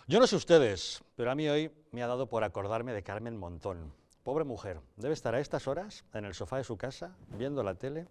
Yo no sé ustedes, pero a mí hoy me ha dado por acordarme de Carmen Montón. Pobre mujer, debe estar a estas horas en el sofá de su casa, viendo la tele.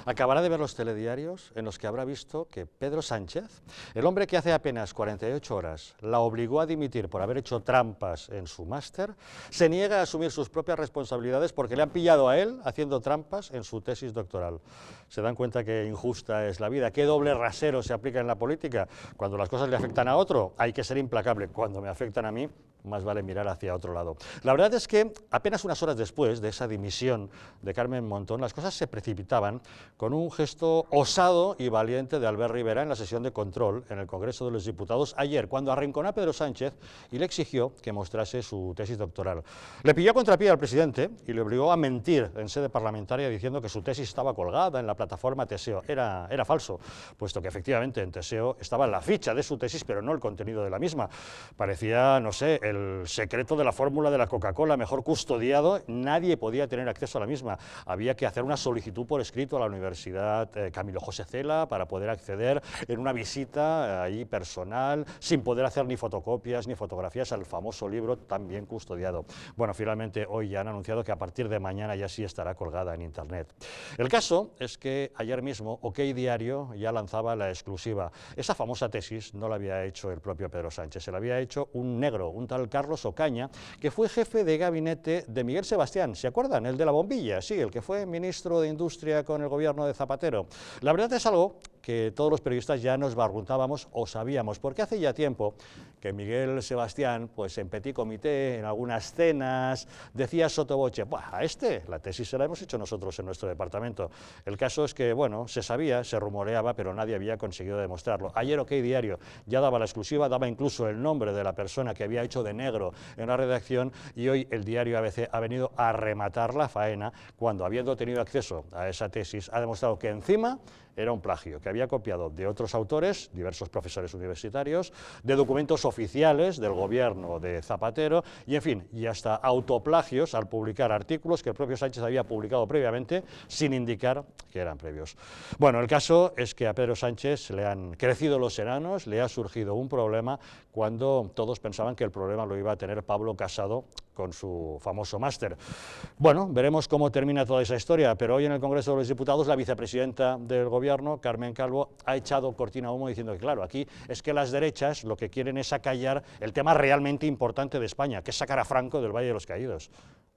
Acabará de ver los telediarios en los que habrá visto que Pedro Sánchez, el hombre que hace apenas 48 horas la obligó a dimitir por haber hecho trampas en su máster, se niega a asumir sus propias responsabilidades porque le han pillado a él haciendo trampas en su tesis doctoral. ¿Se dan cuenta qué injusta es la vida? ¿Qué doble rasero se aplica en la política? Cuando las cosas le afectan a otro, hay que ser implacable. Cuando me afectan a mí, más vale mirar hacia otro lado. La verdad es que apenas unas horas después de esa dimisión de Carmen Montón, las cosas se precipitaban con un gesto osado y valiente de Albert Rivera en la sesión de control en el Congreso de los Diputados ayer, cuando arrinconó a Pedro Sánchez y le exigió que mostrase su tesis doctoral. Le pilló a contrapié al presidente y le obligó a mentir en sede parlamentaria diciendo que su tesis estaba colgada en la plataforma Teseo. Era falso, puesto que efectivamente en Teseo estaba la ficha de su tesis, pero no el contenido de la misma. Parecía, no sé, el secreto de la fórmula de la Coca-Cola mejor custodiado, nadie podía tener acceso a la misma. Había que hacer una solicitud por escrito a la Universidad Camilo José Cela para poder acceder en una visita ahí personal, sin poder hacer ni fotocopias ni fotografías al famoso libro tan bien custodiado. Bueno, finalmente hoy ya han anunciado que a partir de mañana ya sí estará colgada en Internet. El caso es que ayer mismo OK Diario ya lanzaba la exclusiva. Esa famosa tesis no la había hecho el propio Pedro Sánchez, se la había hecho un negro, un tal Carlos Ocaña, que fue jefe de gabinete de Miguel Sebastián. ¿Se acuerdan? El de la bombilla, sí, el que fue ministro de Industria con el gobierno de Zapatero. La verdad es algo que todos los periodistas ya nos barruntábamos o sabíamos, porque hace ya tiempo que Miguel Sebastián, pues en petit comité, en algunas cenas, decía sotoboche, a la tesis se la hemos hecho nosotros en nuestro departamento. El caso es que, bueno, se sabía, se rumoreaba, pero nadie había conseguido demostrarlo. Ayer OK Diario ya daba la exclusiva, daba incluso el nombre de la persona que había hecho de negro en la redacción, y hoy el diario ABC ha venido a rematar la faena cuando, habiendo tenido acceso a esa tesis, ha demostrado que encima era un plagio, que había copiado de otros autores, diversos profesores universitarios, de documentos oficiales del gobierno de Zapatero y, en fin, y hasta autoplagios al publicar artículos que el propio Sánchez había publicado previamente sin indicar que eran previos. Bueno, el caso es que a Pedro Sánchez le han crecido los enanos, le ha surgido un problema cuando todos pensaban que el problema lo iba a tener Pablo Casado con su famoso máster. Bueno, veremos cómo termina toda esa historia, pero hoy en el Congreso de los Diputados la vicepresidenta del Gobierno, Carmen Calvo, ha echado cortina a humo diciendo que, claro, aquí es que las derechas lo que quieren es acallar el tema realmente importante de España, que es sacar a Franco del Valle de los Caídos.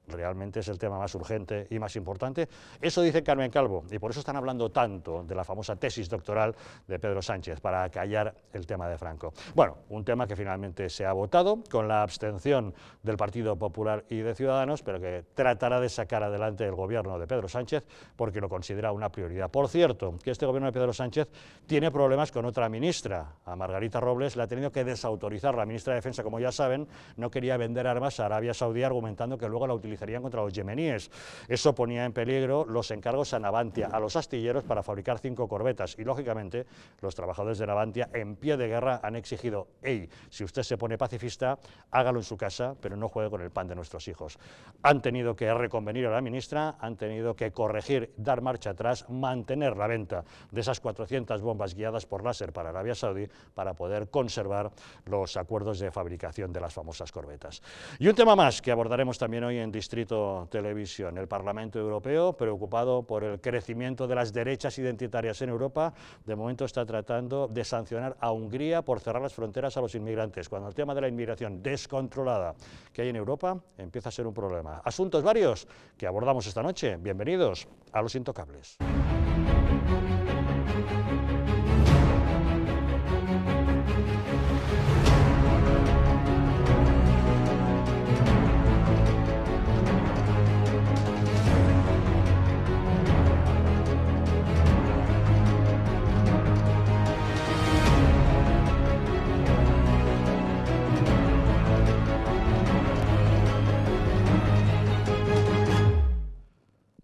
Realmente es el tema más urgente y más importante. Eso dice Carmen Calvo, y por eso están hablando tanto de la famosa tesis doctoral de Pedro Sánchez, para acallar el tema de Franco. Bueno, un tema que finalmente se ha votado con la abstención del Partido Popular y de Ciudadanos, pero que tratará de sacar adelante el gobierno de Pedro Sánchez porque lo considera una prioridad. Por cierto, que este gobierno de Pedro Sánchez tiene problemas con otra ministra. A Margarita Robles la ha tenido que desautorizar la ministra de Defensa, como ya saben, no quería vender armas a Arabia Saudí argumentando que luego la utilizarían contra los yemeníes. Eso ponía en peligro los encargos a Navantia, a los astilleros, para fabricar 5 corbetas. Y, lógicamente, los trabajadores de Navantia, en pie de guerra, han exigido, si usted se pone pacifista, hágalo en su casa, pero no juegue con el pan de nuestros hijos. Han tenido que reconvenir a la ministra, han tenido que corregir, dar marcha atrás, mantener la venta de esas 400 bombas guiadas por láser para Arabia Saudí para poder conservar los acuerdos de fabricación de las famosas corbetas. Y un tema más que abordaremos también hoy en Distrito Televisión: el Parlamento Europeo, preocupado por el crecimiento de las derechas identitarias en Europa, de momento está tratando de sancionar a Hungría por cerrar las fronteras a los inmigrantes, cuando el tema de la inmigración descontrolada que hay en Europa empieza a ser un problema. Asuntos varios que abordamos esta noche. Bienvenidos a Los Intocables.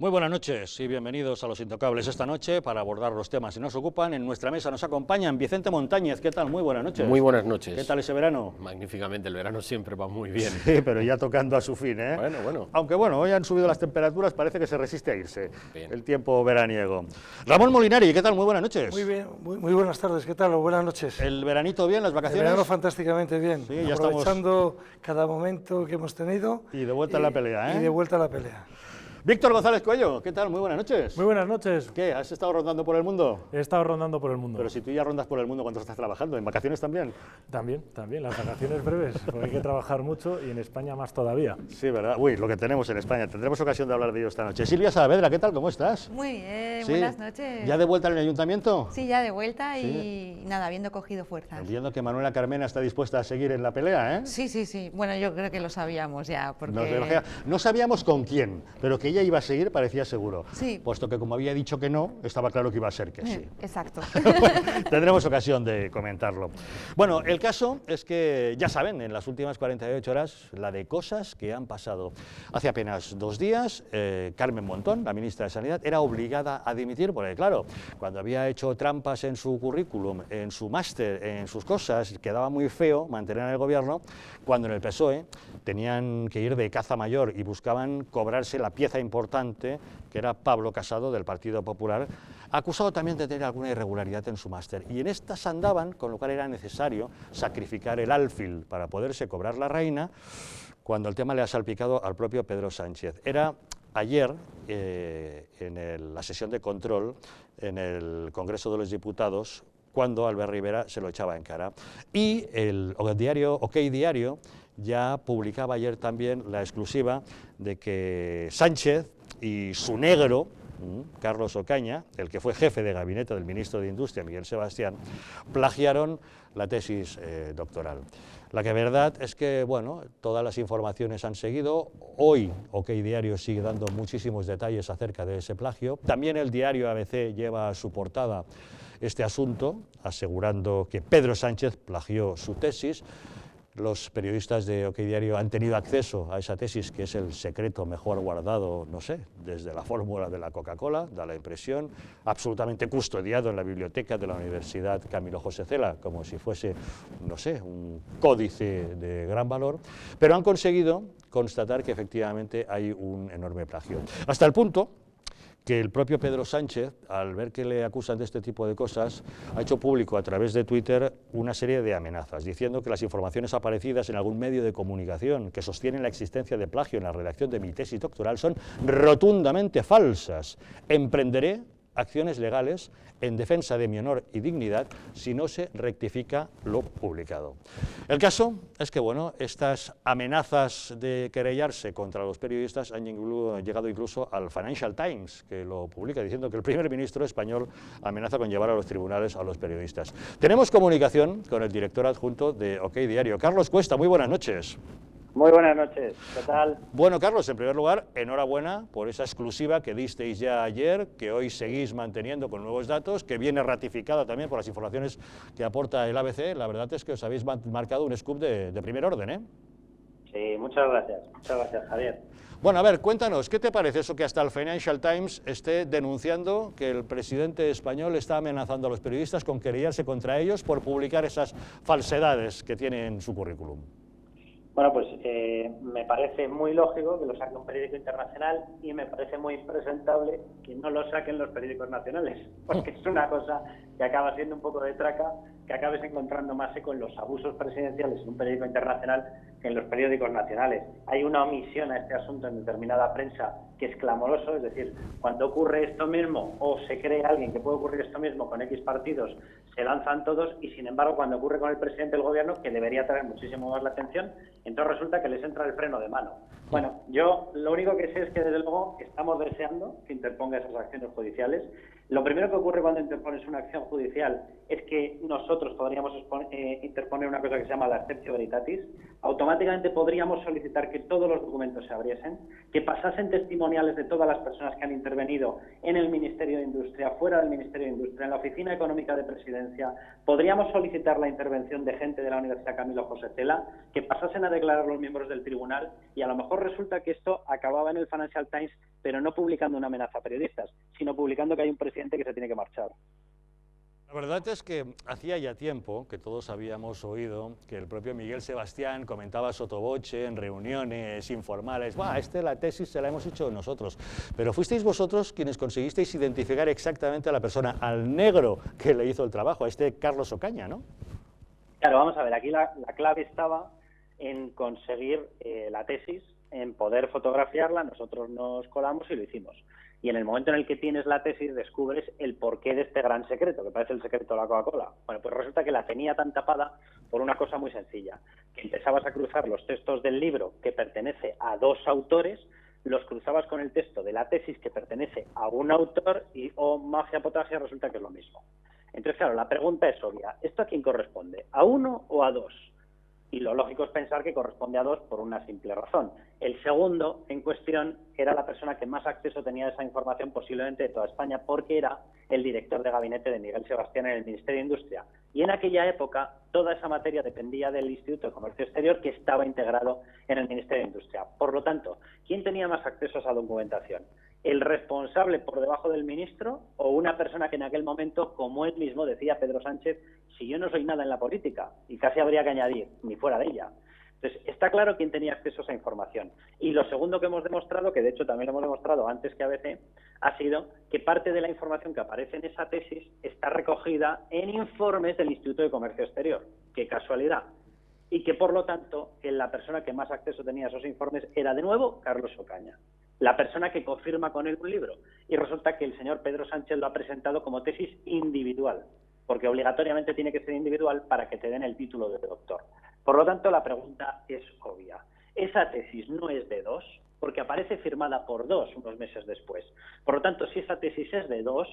Muy buenas noches y bienvenidos a Los Intocables esta noche para abordar los temas que nos ocupan. En nuestra mesa nos acompañan Vicente Montañez. ¿Qué tal? Muy buenas noches. Muy buenas noches. ¿Qué tal ese verano? Magníficamente, el verano siempre va muy bien. Sí, pero ya tocando a su fin, ¿eh? Bueno. Aunque bueno, hoy han subido las temperaturas, parece que se resiste a irse Bien. el tiempo veraniego. Ramón Molinari, ¿qué tal? Muy buenas noches. Muy bien, muy buenas tardes, ¿qué tal? O buenas noches. ¿El veranito bien, las El vacaciones? verano fantásticamente bien, Sí, ya aprovechando cada momento que hemos tenido. Y de vuelta a la pelea, ¿eh? Y de vuelta a la pelea. Víctor González Cuello, ¿qué tal? Muy buenas noches. Muy buenas noches. ¿Qué? ¿Has estado rondando por el mundo? He estado rondando por el mundo. Pero si tú ya rondas por el mundo, ¿cuánto estás trabajando? ¿En vacaciones también? También, las vacaciones breves, porque hay que trabajar mucho y en España más todavía. Sí, ¿verdad? Uy, lo que tenemos en España. Tendremos ocasión de hablar de ello esta noche. Silvia Saavedra, ¿qué tal? ¿Cómo estás? Muy bien, Sí. buenas noches. ¿Ya de vuelta en el ayuntamiento? Sí, ya de vuelta Sí. y nada, habiendo cogido fuerzas. Entiendo que Manuela Carmena está dispuesta a seguir en la pelea, ¿eh? Sí. Bueno, yo creo que lo sabíamos ya, porque... No sabíamos con quién, pero que ella iba a seguir parecía seguro. Sí. Puesto que como había dicho que no, estaba claro que iba a ser que sí. Exacto. Tendremos ocasión de comentarlo. Bueno, el caso es que, ya saben, en las últimas 48 horas, la de cosas que han pasado. Hace apenas 2 días, Carmen Montón, la ministra de Sanidad, era obligada a dimitir, porque claro, cuando había hecho trampas en su currículum, en su máster, en sus cosas, quedaba muy feo mantener en el gobierno, cuando en el PSOE tenían que ir de caza mayor y buscaban cobrarse la pieza importante, que era Pablo Casado, del Partido Popular, acusado también de tener alguna irregularidad en su máster. Y en estas andaban, con lo cual era necesario sacrificar el alfil para poderse cobrar la reina, cuando el tema le ha salpicado al propio Pedro Sánchez. Era ayer, en la sesión de control en el Congreso de los Diputados, cuando Albert Rivera se lo echaba en cara. Y el diario OK Diario ya publicaba ayer también la exclusiva de que Sánchez y su negro, Carlos Ocaña, el que fue jefe de gabinete del ministro de Industria, Miguel Sebastián, plagiaron la tesis doctoral. La que verdad es que, bueno, todas las informaciones han seguido. Hoy OK Diario sigue dando muchísimos detalles acerca de ese plagio. También el diario ABC lleva a su portada este asunto, asegurando que Pedro Sánchez plagió su tesis. Los periodistas de OK Diario han tenido acceso a esa tesis, que es el secreto mejor guardado, no sé, desde la fórmula de la Coca-Cola, da la impresión, absolutamente custodiado en la biblioteca de la Universidad Camilo José Cela, como si fuese, no sé, un códice de gran valor, pero han conseguido constatar que efectivamente hay un enorme plagio. Hasta el punto que el propio Pedro Sánchez, al ver que le acusan de este tipo de cosas, ha hecho público a través de Twitter una serie de amenazas, diciendo que las informaciones aparecidas en algún medio de comunicación que sostienen la existencia de plagio en la redacción de mi tesis doctoral son rotundamente falsas. Emprenderé acciones legales en defensa de mi honor y dignidad si no se rectifica lo publicado. El caso es que, bueno, estas amenazas de querellarse contra los periodistas han llegado incluso al Financial Times, que lo publica diciendo que el primer ministro español amenaza con llevar a los tribunales a los periodistas. Tenemos comunicación con el director adjunto de OK Diario, Carlos Cuesta. Muy buenas noches. Muy buenas noches, ¿qué tal? Bueno, Carlos, en primer lugar, enhorabuena por esa exclusiva que disteis ya ayer, que hoy seguís manteniendo con nuevos datos, que viene ratificada también por las informaciones que aporta el ABC. La verdad es que os habéis marcado un scoop de primer orden, ¿eh? Sí, muchas gracias, Javier. Bueno, a ver, cuéntanos, ¿qué te parece eso que hasta el Financial Times esté denunciando que el presidente español está amenazando a los periodistas con querellarse contra ellos por publicar esas falsedades que tiene en su currículum? Bueno, pues me parece muy lógico que lo saque un periódico internacional y me parece muy impresentable que no lo saquen los periódicos nacionales, porque es una cosa que acaba siendo un poco de traca, que acabes encontrando más eco en los abusos presidenciales en un periódico internacional que en los periódicos nacionales. Hay una omisión a este asunto en determinada prensa que es clamoroso, es decir, cuando ocurre esto mismo o se cree alguien que puede ocurrir esto mismo con X partidos, se lanzan todos y sin embargo cuando ocurre con el presidente del gobierno, que debería traer muchísimo más la atención, entonces resulta que les entra el freno de mano. Bueno, yo lo único que sé es que desde luego estamos deseando que interponga esas acciones judiciales. Lo primero que ocurre cuando interpones una acción judicial es que nosotros podríamos interponer una cosa que se llama la exceptio veritatis. Automáticamente podríamos solicitar que todos los documentos se abriesen, que pasasen testimoniales de todas las personas que han intervenido en el Ministerio de Industria, fuera del Ministerio de Industria, en la Oficina Económica de Presidencia. Podríamos solicitar la intervención de gente de la Universidad Camilo José Cela, que pasasen a declarar los miembros del tribunal, y a lo mejor resulta que esto acababa en el Financial Times, pero no publicando una amenaza a periodistas, sino publicando que hay un presidente que se tiene que marchar. La verdad es que hacía ya tiempo que todos habíamos oído que el propio Miguel Sebastián comentaba sottovoce en reuniones informales, la tesis se la hemos hecho nosotros, pero fuisteis vosotros quienes conseguisteis identificar exactamente a la persona, al negro que le hizo el trabajo, a este Carlos Ocaña, ¿no? Claro, vamos a ver, aquí la clave estaba en conseguir la tesis, en poder fotografiarla. Nosotros nos colamos y lo hicimos. Y en el momento en el que tienes la tesis descubres el porqué de este gran secreto, que parece el secreto de la Coca-Cola. Bueno, pues resulta que la tenía tan tapada por una cosa muy sencilla, que empezabas a cruzar los textos del libro que pertenece a dos autores, los cruzabas con el texto de la tesis que pertenece a un autor y, magia potagia, resulta que es lo mismo. Entonces, claro, la pregunta es obvia. ¿Esto a quién corresponde? ¿A uno o a dos? Y lo lógico es pensar que corresponde a dos por una simple razón. El segundo en cuestión era la persona que más acceso tenía a esa información posiblemente de toda España, porque era el director de gabinete de Miguel Sebastián en el Ministerio de Industria. Y en aquella época toda esa materia dependía del Instituto de Comercio Exterior, que estaba integrado en el Ministerio de Industria. Por lo tanto, ¿quién tenía más acceso a esa documentación? ¿El responsable por debajo del ministro o una persona que en aquel momento, como él mismo decía, Pedro Sánchez, si yo no soy nada en la política? Y casi habría que añadir, ni fuera de ella. Entonces, está claro quién tenía acceso a esa información. Y lo segundo que hemos demostrado, que de hecho también lo hemos demostrado antes que ABC, ha sido que parte de la información que aparece en esa tesis está recogida en informes del Instituto de Comercio Exterior. ¡Qué casualidad! Y que, por lo tanto, la persona que más acceso tenía a esos informes era, de nuevo, Carlos Ocaña, la persona que confirma con él un libro. Y resulta que el señor Pedro Sánchez lo ha presentado como tesis individual, porque obligatoriamente tiene que ser individual para que te den el título de doctor. Por lo tanto, la pregunta es obvia. Esa tesis no es de dos, porque aparece firmada por dos unos meses después. Por lo tanto, si esa tesis es de dos,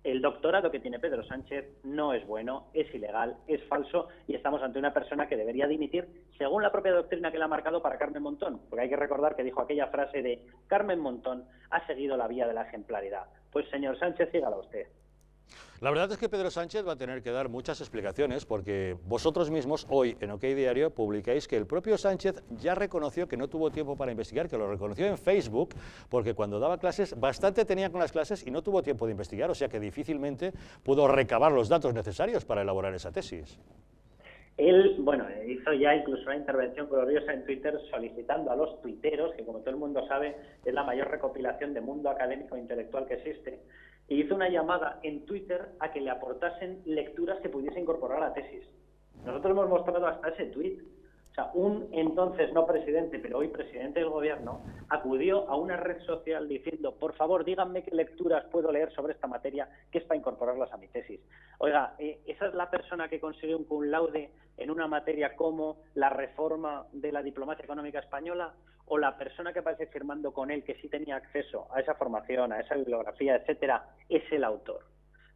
el doctorado que tiene Pedro Sánchez no es bueno, es ilegal, es falso, y estamos ante una persona que debería dimitir según la propia doctrina que le ha marcado para Carmen Montón, porque hay que recordar que dijo aquella frase de Carmen Montón ha seguido la vía de la ejemplaridad. Pues señor Sánchez, sígala usted. La verdad es que Pedro Sánchez va a tener que dar muchas explicaciones, porque vosotros mismos hoy en OK Diario publicáis que el propio Sánchez ya reconoció que no tuvo tiempo para investigar, que lo reconoció en Facebook, porque cuando daba clases bastante tenía con las clases y no tuvo tiempo de investigar, o sea que difícilmente pudo recabar los datos necesarios para elaborar esa tesis. Él, bueno, hizo ya incluso una intervención gloriosa en Twitter solicitando a los tuiteros, que como todo el mundo sabe es la mayor recopilación de mundo académico e intelectual que existe, y hizo una llamada en Twitter a que le aportasen lecturas que pudiese incorporar a la tesis. Nosotros hemos mostrado hasta ese tuit. O sea, un entonces no presidente, pero hoy presidente del gobierno, acudió a una red social diciendo, por favor, díganme qué lecturas puedo leer sobre esta materia, que es para incorporarlas a mi tesis. Oiga, ¿esa es la persona que consiguió un cum laude en una materia como la reforma de la diplomacia económica española? ¿O la persona que aparece firmando con él, que sí tenía acceso a esa formación, a esa bibliografía, etcétera, es el autor?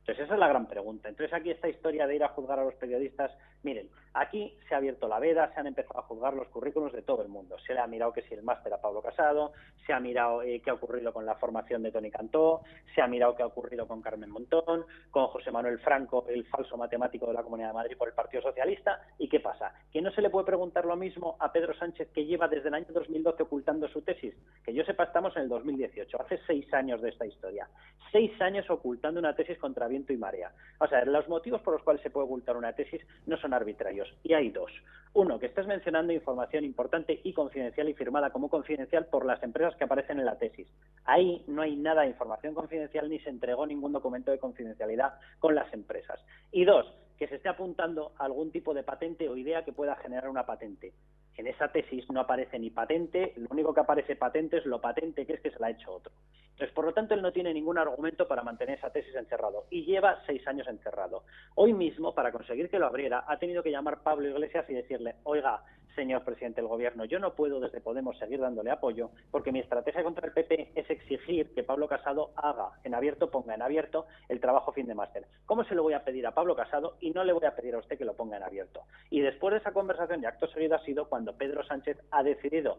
Entonces esa es la gran pregunta. Entonces aquí esta historia de ir a juzgar a los periodistas, miren, aquí se ha abierto la veda, se han empezado a juzgar los currículos de todo el mundo. Se le ha mirado que si el máster a Pablo Casado, se ha mirado qué ha ocurrido con la formación de Toni Cantó, se ha mirado qué ha ocurrido con Carmen Montón, con José Manuel Franco, el falso matemático de la Comunidad de Madrid por el Partido Socialista. ¿Y qué pasa? ¿Que no se le puede preguntar lo mismo a Pedro Sánchez, que lleva desde el año 2012 ocultando su tesis? Que yo sepa, estamos en el 2018, hace 6 años de esta historia. 6 años ocultando una tesis contra viento y marea. O sea, los motivos por los cuales se puede ocultar una tesis no son arbitrarios, y hay dos. Uno, que estás mencionando información importante y confidencial y firmada como confidencial por las empresas que aparecen en la tesis. Ahí no hay nada de información confidencial ni se entregó ningún documento de confidencialidad con las empresas. Y dos, que se esté apuntando a algún tipo de patente o idea que pueda generar una patente. En esa tesis no aparece ni patente, lo único que aparece patente es lo patente que es que se la ha hecho otro. Entonces, por lo tanto, él no tiene ningún argumento para mantener esa tesis encerrado y lleva 6 años encerrado. Hoy mismo, para conseguir que lo abriera, ha tenido que llamar Pablo Iglesias y decirle: oiga, señor presidente del Gobierno, yo no puedo desde Podemos seguir dándole apoyo porque mi estrategia contra el PP es exigir que Pablo Casado haga en abierto, ponga en abierto el trabajo fin de máster. ¿Cómo se lo voy a pedir a Pablo Casado y no le voy a pedir a usted que lo ponga en abierto? Y después de esa conversación, y acto seguido, ha sido cuando Pedro Sánchez ha decidido,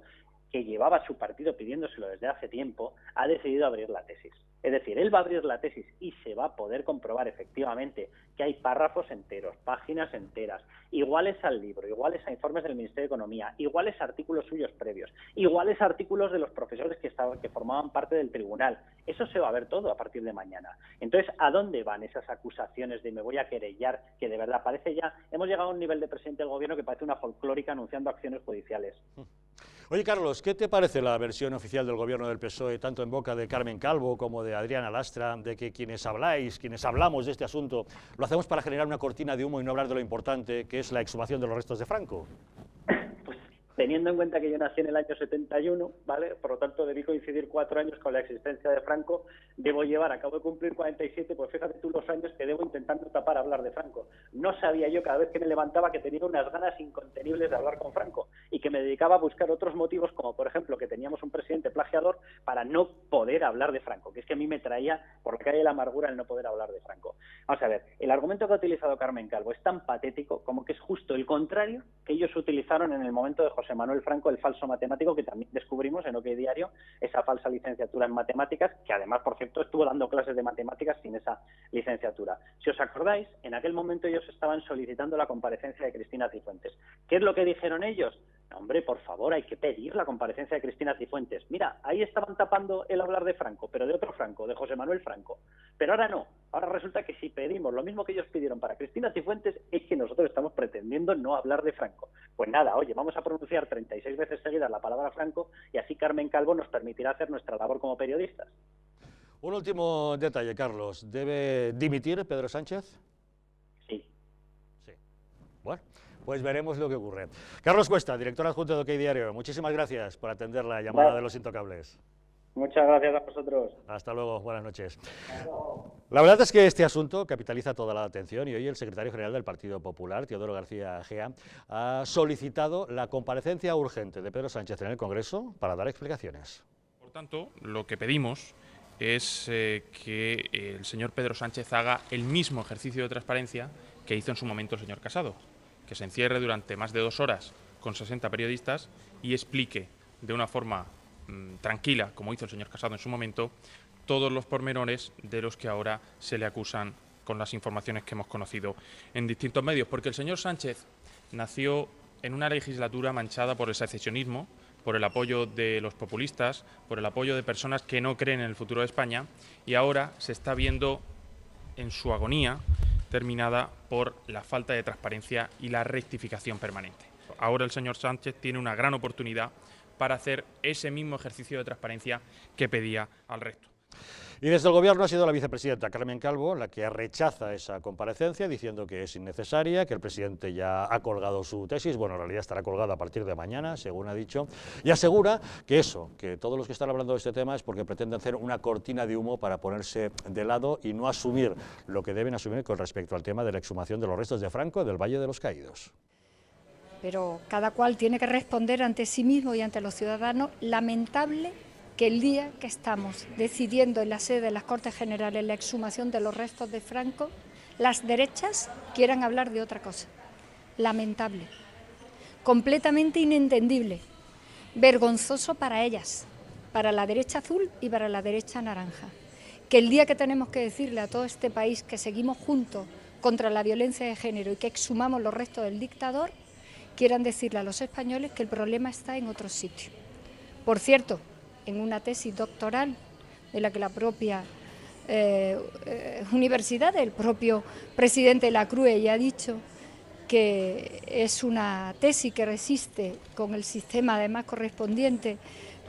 que llevaba su partido pidiéndoselo desde hace tiempo, ha decidido abrir la tesis. Es decir, él va a abrir la tesis y se va a poder comprobar efectivamente que hay párrafos enteros, páginas enteras, iguales al libro, iguales a informes del Ministerio de Economía, iguales a artículos suyos previos, iguales a artículos de los profesores que formaban parte del tribunal. Eso se va a ver todo a partir de mañana. Entonces, ¿a dónde van esas acusaciones de me voy a querellar? Que de verdad parece ya, hemos llegado a un nivel de presidente del Gobierno que parece una folclórica anunciando acciones judiciales. Oye, Carlos, ¿qué te parece la versión oficial del Gobierno del PSOE, tanto en boca de Carmen Calvo como de Adriana Lastra, de que quienes hablamos de este asunto, lo hacemos para generar una cortina de humo y no hablar de lo importante, que es la exhumación de los restos de Franco? Pues teniendo en cuenta que yo nací en el año 71, ¿vale? Por lo tanto debí coincidir 4 años con la existencia de Franco, debo llevar, acabo de cumplir 47, pues fíjate tú los años que debo intentando tapar hablar de Franco. No sabía yo cada vez que me levantaba que tenía unas ganas incontenibles de hablar con Franco y que me dedicaba a buscar otros motivos, como por ejemplo que teníamos un presidente plagiador, para no poder hablar de Franco, que es que a mí me traía por la calle de la amargura el no poder hablar de Franco. Vamos a ver, el argumento que ha utilizado Carmen Calvo es tan patético como que es justo el contrario que ellos utilizaron en el momento de José Manuel Franco, el falso matemático, que también descubrimos en OK Diario, esa falsa licenciatura en matemáticas, que además, por cierto, estuvo dando clases de matemáticas sin esa licenciatura. Si os acordáis, en aquel momento ellos estaban solicitando la comparecencia de Cristina Cifuentes. ¿Qué es lo que dijeron ellos? No, hombre, por favor, hay que pedir la comparecencia de Cristina Cifuentes. Mira, ahí estaban tapando el hablar de Franco, pero de otro Franco, de José Manuel Franco. Pero ahora no. Ahora resulta que si pedimos lo mismo que ellos pidieron para Cristina Cifuentes, es que nosotros estamos pretendiendo no hablar de Franco. Pues nada, oye, vamos a pronunciar 36 veces seguidas la palabra Franco y así Carmen Calvo nos permitirá hacer nuestra labor como periodistas. Un último detalle, Carlos. ¿Debe dimitir Pedro Sánchez? Sí. Sí. Bueno, pues veremos lo que ocurre. Carlos Cuesta, director adjunto de OK Diario, muchísimas gracias por atender la llamada de Los Intocables. Muchas gracias a vosotros. Hasta luego, buenas noches. La verdad es que este asunto capitaliza toda la atención y hoy el secretario general del Partido Popular, Teodoro García Egea, ha solicitado la comparecencia urgente de Pedro Sánchez en el Congreso para dar explicaciones. Por tanto, lo que pedimos es que el señor Pedro Sánchez haga el mismo ejercicio de transparencia que hizo en su momento el señor Casado, que se encierre durante más de 2 horas con 60 periodistas y explique de una forma tranquila, como hizo el señor Casado en su momento, todos los pormenores de los que ahora se le acusan con las informaciones que hemos conocido en distintos medios. Porque el señor Sánchez nació en una legislatura manchada por el secesionismo, por el apoyo de los populistas, por el apoyo de personas que no creen en el futuro de España, y ahora se está viendo en su agonía terminada por la falta de transparencia y la rectificación permanente. Ahora el señor Sánchez tiene una gran oportunidad para hacer ese mismo ejercicio de transparencia que pedía al resto. Y desde el Gobierno ha sido la vicepresidenta Carmen Calvo la que rechaza esa comparecencia diciendo que es innecesaria, que el presidente ya ha colgado su tesis, bueno, en realidad estará colgada a partir de mañana, según ha dicho, y asegura que que todos los que están hablando de este tema es porque pretenden hacer una cortina de humo para ponerse de lado y no asumir lo que deben asumir con respecto al tema de la exhumación de los restos de Franco del Valle de los Caídos. Pero cada cual tiene que responder ante sí mismo y ante los ciudadanos. Lamentable que el día que estamos decidiendo en la sede de las Cortes Generales la exhumación de los restos de Franco, las derechas quieran hablar de otra cosa. Lamentable, completamente inentendible, vergonzoso para ellas, para la derecha azul y para la derecha naranja. Que el día que tenemos que decirle a todo este país que seguimos juntos contra la violencia de género y que exhumamos los restos del dictador, quieran decirle a los españoles que el problema está en otro sitio. Por cierto, en una tesis doctoral de la que la propia universidad, el propio presidente de la CRUE ya ha dicho que es una tesis que resiste con el sistema además correspondiente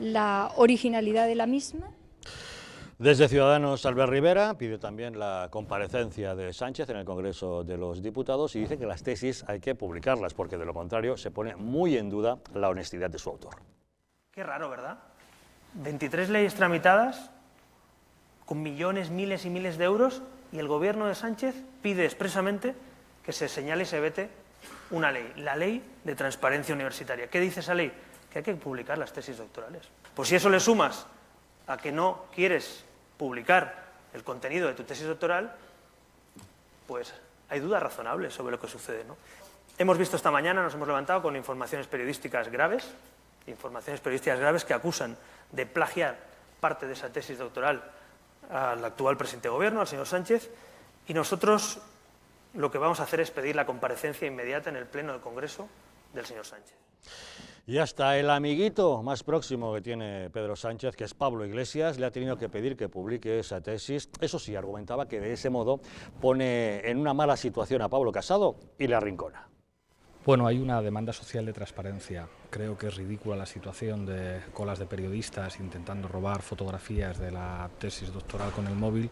la originalidad de la misma. Desde Ciudadanos, Albert Rivera pide también la comparecencia de Sánchez en el Congreso de los Diputados y dice que las tesis hay que publicarlas porque de lo contrario se pone muy en duda la honestidad de su autor. Qué raro, ¿verdad? 23 leyes tramitadas con millones, miles y miles de euros, y el gobierno de Sánchez pide expresamente que se señale y se vete una ley, la Ley de Transparencia Universitaria. ¿Qué dice esa ley? Que hay que publicar las tesis doctorales. Pues si eso le sumas a que no quieres publicar el contenido de tu tesis doctoral, pues hay dudas razonables sobre lo que sucede, ¿no? Hemos visto esta mañana, nos hemos levantado con informaciones periodísticas graves que acusan de plagiar parte de esa tesis doctoral al actual presidente de Gobierno, al señor Sánchez, y nosotros lo que vamos a hacer es pedir la comparecencia inmediata en el Pleno del Congreso del señor Sánchez. Y hasta el amiguito más próximo que tiene Pedro Sánchez, que es Pablo Iglesias, le ha tenido que pedir que publique esa tesis. Eso sí, argumentaba que de ese modo pone en una mala situación a Pablo Casado y le arrincona. Bueno, hay una demanda social de transparencia. Creo que es ridícula la situación de colas de periodistas intentando robar fotografías de la tesis doctoral con el móvil.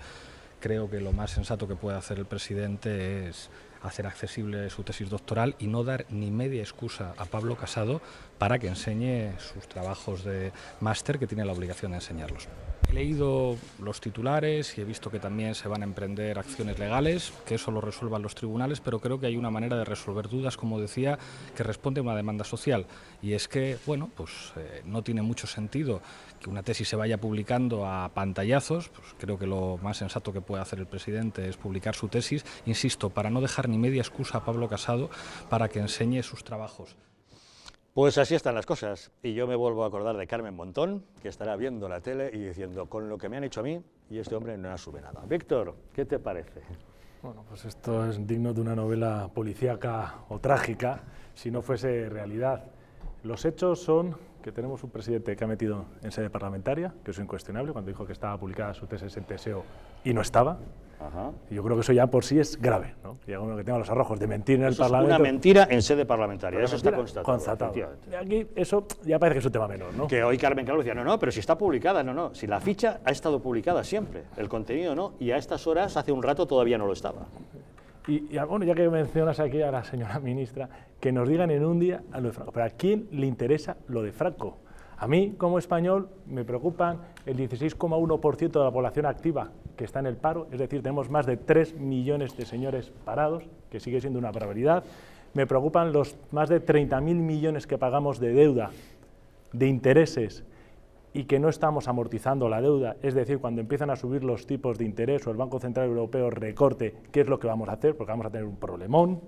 Creo que lo más sensato que puede hacer el presidente es hacer accesible su tesis doctoral y no dar ni media excusa a Pablo Casado para que enseñe sus trabajos de máster, que tiene la obligación de enseñarlos. He leído los titulares y he visto que también se van a emprender acciones legales, que eso lo resuelvan los tribunales, pero creo que hay una manera de resolver dudas, como decía, que responde a una demanda social. Y es que, bueno, pues no tiene mucho sentido que una tesis se vaya publicando a pantallazos. Pues creo que lo más sensato que puede hacer el presidente es publicar su tesis, insisto, para no dejar ni media excusa a Pablo Casado para que enseñe sus trabajos. Pues así están las cosas, y yo me vuelvo a acordar de Carmen Montón, que estará viendo la tele y diciendo, con lo que me han hecho a mí, y este hombre no asume nada. Víctor, ¿qué te parece? Bueno, pues esto es digno de una novela policíaca o trágica, si no fuese realidad. Los hechos son que tenemos un presidente que ha metido en sede parlamentaria, que es incuestionable, cuando dijo que estaba publicada su tesis en TSEO y no estaba. Ajá. Y yo creo que eso ya por sí es grave, ¿no? Y uno que tenga los arrojos de mentir en el Parlamento. Es una mentira en sede parlamentaria, eso está constatado. Y aquí eso ya parece que es un tema menor, ¿no? Que hoy Carmen Calvo decía, no, pero si está publicada, no, si la ficha ha estado publicada siempre, el contenido no, y a estas horas, hace un rato, todavía no lo estaba. Y bueno, ya que mencionas aquí a la señora ministra, que nos digan en un día a lo de Franco. ¿Pero a quién le interesa lo de Franco? A mí, como español, me preocupan el 16,1% de la población activa que está en el paro, es decir, tenemos más de 3 millones de señores parados, que sigue siendo una barbaridad. Me preocupan los más de 30.000 millones que pagamos de deuda, de intereses, y que no estamos amortizando la deuda, es decir, cuando empiezan a subir los tipos de interés o el Banco Central Europeo recorte, ¿qué es lo que vamos a hacer? Porque vamos a tener un problemón.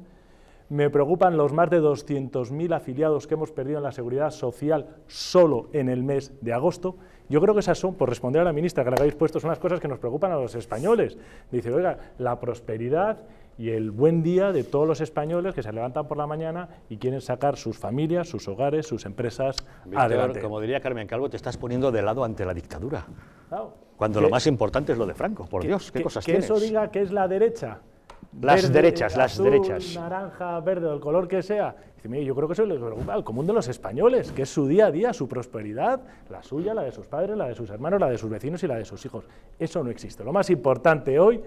Me preocupan los más de 200.000 afiliados que hemos perdido en la Seguridad Social solo en el mes de agosto. Yo creo que esas son, por responder a la ministra que le habéis puesto, son las cosas que nos preocupan a los españoles. Dice, oiga, la prosperidad y el buen día de todos los españoles que se levantan por la mañana y quieren sacar sus familias, sus hogares, sus empresas adelante. Como diría Carmen Calvo, te estás poniendo de lado ante la dictadura. Claro. Cuando lo más importante es lo de Franco, por Dios, ¿qué cosas tienes? Que eso diga que es la derecha. Las verde, derechas, las azul, derechas. Naranja, verde, el color que sea. Dice, mire, yo creo que eso le preocupa al común de los españoles, que es su día a día, su prosperidad, la suya, la de sus padres, la de sus hermanos, la de sus vecinos y la de sus hijos. Eso no existe. Lo más importante hoy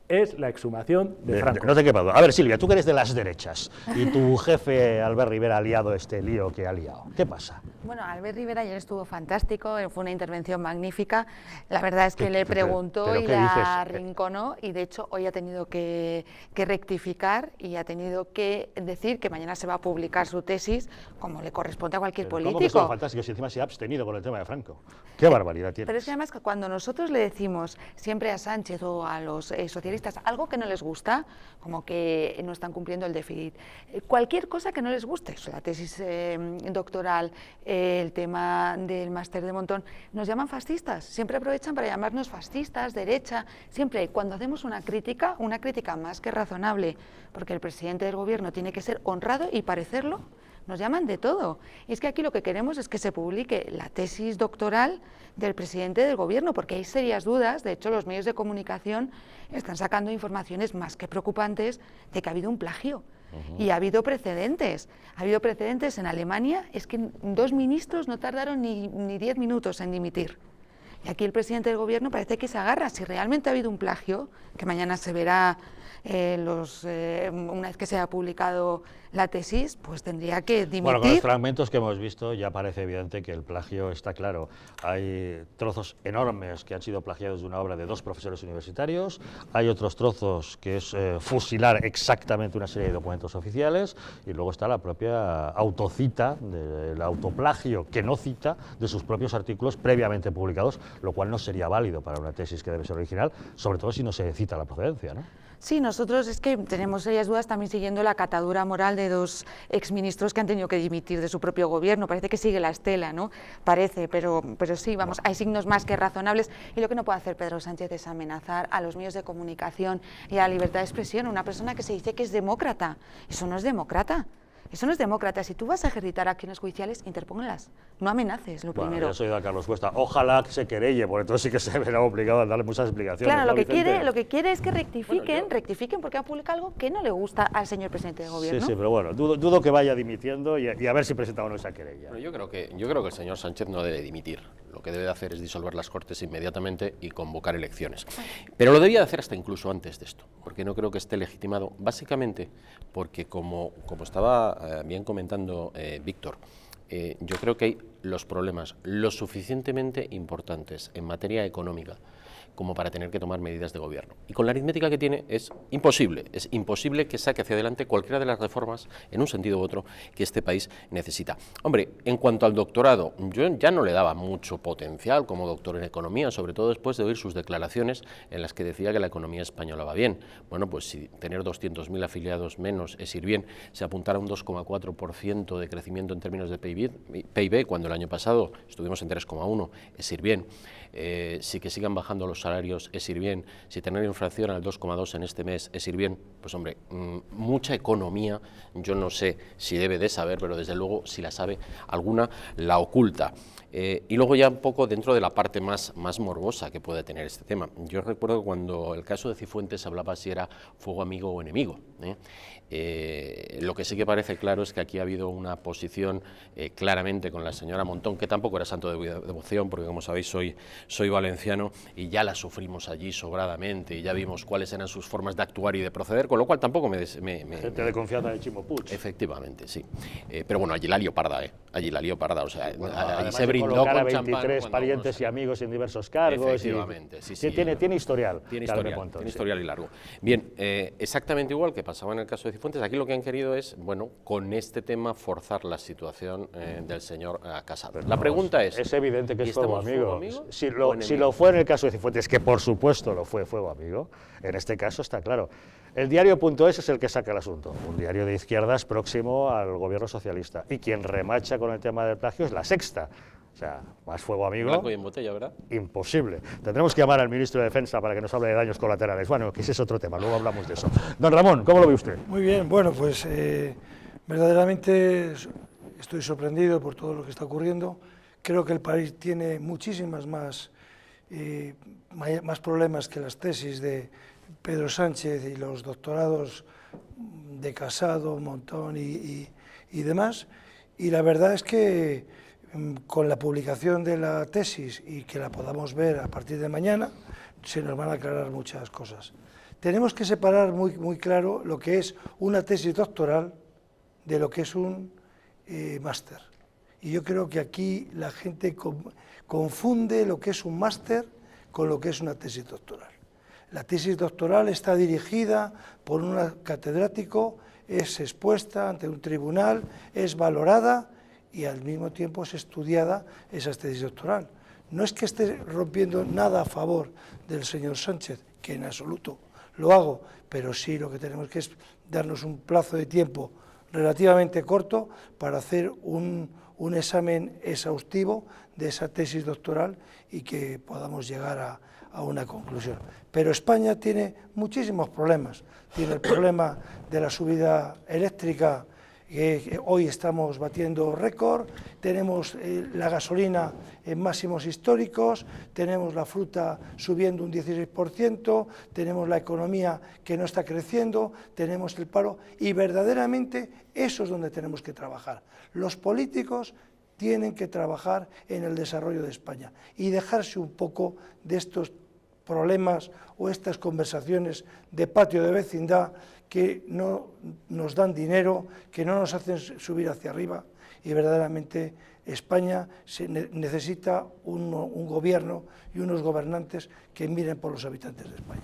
es la exhumación de Franco. No te quepa duda. A ver, Silvia, tú que eres de las derechas y tu jefe Albert Rivera ha liado este lío que ha liado. ¿Qué pasa? Bueno, Albert Rivera ayer estuvo fantástico, fue una intervención magnífica. La verdad es que le preguntó y la arrinconó, y de hecho hoy ha tenido que rectificar y ha tenido que decir que mañana se va a publicar su tesis, como le corresponde a cualquier político. ¿Cómo que es fantástico si encima se ha abstenido con el tema de Franco? ¡Qué barbaridad tiene! Pero es que además que cuando nosotros le decimos siempre a Sánchez o a los socialistas algo que no les gusta, como que no están cumpliendo el déficit, cualquier cosa que no les guste, la tesis doctoral, el tema del máster de Montón, nos llaman fascistas, siempre aprovechan para llamarnos fascistas, derecha, siempre cuando hacemos una crítica más que razonable, porque el presidente del gobierno tiene que ser honrado y parecerlo, nos llaman de todo. Y es que aquí lo que queremos es que se publique la tesis doctoral del presidente del gobierno, porque hay serias dudas. De hecho, los medios de comunicación están sacando informaciones más que preocupantes de que ha habido un plagio. Y ha habido precedentes. Ha habido precedentes en Alemania, es que 2 ministros no tardaron ni 10 minutos en dimitir. Y aquí el presidente del gobierno parece que se agarra. Si realmente ha habido un plagio, que mañana se verá una vez que se haya publicado la tesis, pues tendría que dimitir. Bueno, con los fragmentos que hemos visto ya parece evidente que el plagio está claro. Hay trozos enormes que han sido plagiados de una obra de 2 profesores universitarios, hay otros trozos que es fusilar exactamente una serie de documentos oficiales, y luego está la propia autocita, el autoplagio que no cita de sus propios artículos previamente publicados, lo cual no sería válido para una tesis que debe ser original, sobre todo si no se cita la procedencia, ¿no? Sí, nosotros es que tenemos serias dudas también siguiendo la catadura moral de 2 exministros que han tenido que dimitir de su propio gobierno. Parece que sigue la estela, ¿no? Parece, pero sí, vamos, hay signos más que razonables, y lo que no puede hacer Pedro Sánchez es amenazar a los medios de comunicación y a la libertad de expresión. Una persona que se dice que es demócrata, eso no es demócrata. Eso no es demócrata. Si tú vas a ejercitar acciones judiciales, interpónganlas. No amenaces, lo primero. Bueno, ya has oído a Carlos Cuesta. Ojalá que se querelle, porque entonces sí que se verá obligado a darle muchas explicaciones. Claro, ¿no, lo que quiere es que rectifiquen porque ha publicado algo que no le gusta al señor presidente del gobierno. Sí, pero bueno, dudo que vaya dimitiendo y a ver si presenta o no esa querella. Bueno, yo creo que el señor Sánchez no debe dimitir. Lo que debe de hacer es disolver las Cortes inmediatamente y convocar elecciones. Pero lo debía de hacer hasta incluso antes de esto, porque no creo que esté legitimado, básicamente porque como estaba bien comentando Víctor, yo creo que hay los problemas lo suficientemente importantes en materia económica como para tener que tomar medidas de gobierno. Y con la aritmética que tiene es imposible que saque hacia adelante cualquiera de las reformas, en un sentido u otro, que este país necesita. Hombre, en cuanto al doctorado, yo ya no le daba mucho potencial como doctor en economía, sobre todo después de oír sus declaraciones en las que decía que la economía española va bien. Bueno, pues si tener 200.000 afiliados menos es ir bien, se apuntara a un 2,4% de crecimiento en términos de PIB, cuando el año pasado estuvimos en 3,1, es ir bien. Si que sigan bajando los salarios es ir bien, si tener inflación al 2,2 en este mes es ir bien, pues hombre, mucha economía, yo no sé si debe de saber, pero desde luego si la sabe, alguna la oculta. Y luego ya un poco dentro de la parte más morbosa que puede tener este tema. Yo recuerdo cuando el caso de Cifuentes hablaba si era fuego amigo o enemigo. Lo que sí que parece claro es que aquí ha habido una posición claramente con la señora Montón, que tampoco era santo de devoción, porque como sabéis soy valenciano y ya la sufrimos allí sobradamente y ya vimos cuáles eran sus formas de actuar y de proceder, con lo cual tampoco me gente de confianza de Chimo Puig. Efectivamente, sí. Pero bueno, allí la lió parda, allí la lió parda, o sea, bueno, allí se brindó con 23 parientes y amigos en diversos cargos. Efectivamente, y, sí. Tiene historial. Tiene historial y largo. Bien, exactamente igual que pasaba en el caso de Cifuentes, aquí lo que han querido es, bueno, con este tema forzar la situación del señor Casado. Pero la pregunta es evidente que es fuego amigo. Si Si lo fue en el caso de Cifuentes, que por supuesto lo fue fuego amigo, en este caso está claro. El diario.es es el que saca el asunto, un diario de izquierdas próximo al gobierno socialista, y quien remacha con el tema del plagio es La Sexta. O sea, más fuego amigo. Blanco y en botella, ¿verdad? Imposible. Tendremos que llamar al ministro de Defensa para que nos hable de daños colaterales. Bueno, que ese es otro tema, luego hablamos de eso. Don Ramón, ¿cómo lo ve usted? Muy bien, bueno, pues verdaderamente estoy sorprendido por todo lo que está ocurriendo. Creo que el país tiene muchísimas más problemas que las tesis de Pedro Sánchez y los doctorados de Casado, Montón y demás. Y la verdad es que con la publicación de la tesis y que la podamos ver a partir de mañana, se nos van a aclarar muchas cosas. Tenemos que separar muy claro lo que es una tesis doctoral de lo que es un máster. Y yo creo que aquí la gente confunde lo que es un máster con lo que es una tesis doctoral. La tesis doctoral está dirigida por un catedrático, es expuesta ante un tribunal, es valorada y al mismo tiempo es estudiada esa tesis doctoral. No es que esté rompiendo nada a favor del señor Sánchez, que en absoluto lo hago, pero sí lo que tenemos que es darnos un plazo de tiempo relativamente corto para hacer un examen exhaustivo de esa tesis doctoral y que podamos llegar a una conclusión. Pero España tiene muchísimos problemas. Tiene el problema de la subida eléctrica, que hoy estamos batiendo récord, tenemos la gasolina en máximos históricos, tenemos la fruta subiendo un 16%, tenemos la economía que no está creciendo, tenemos el paro, y verdaderamente eso es donde tenemos que trabajar. Los políticos tienen que trabajar en el desarrollo de España y dejarse un poco de estos problemas o estas conversaciones de patio de vecindad que no nos dan dinero, que no nos hacen subir hacia arriba, y verdaderamente España necesita un gobierno y unos gobernantes que miren por los habitantes de España.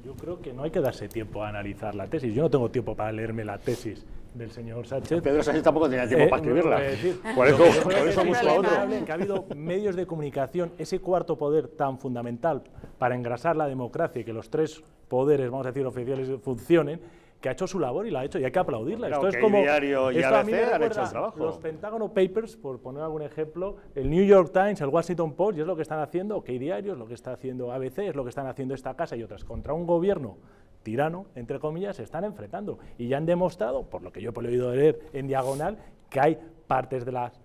Yo creo que no hay que darse tiempo a analizar la tesis. Yo no tengo tiempo para leerme la tesis del señor Sánchez. Pedro Sánchez tampoco tenía tiempo para escribirla. Por eso busco a otro. Que ha habido medios de comunicación, ese cuarto poder tan fundamental para engrasar la democracia y que los tres poderes, vamos a decir, oficiales funcionen, que ha hecho su labor y la ha hecho, y hay que aplaudirla. Claro, esto es como Diario y esto a mí me ABC han hecho el recuerda trabajo. los Pentágono Papers, por poner algún ejemplo, el New York Times, el Washington Post, y es lo que están haciendo, OK Diario, es lo que está haciendo ABC, es lo que están haciendo esta casa y otras. Contra un gobierno tirano, entre comillas, se están enfrentando. Y ya han demostrado, por lo que yo he podido leer en diagonal, que hay partes de las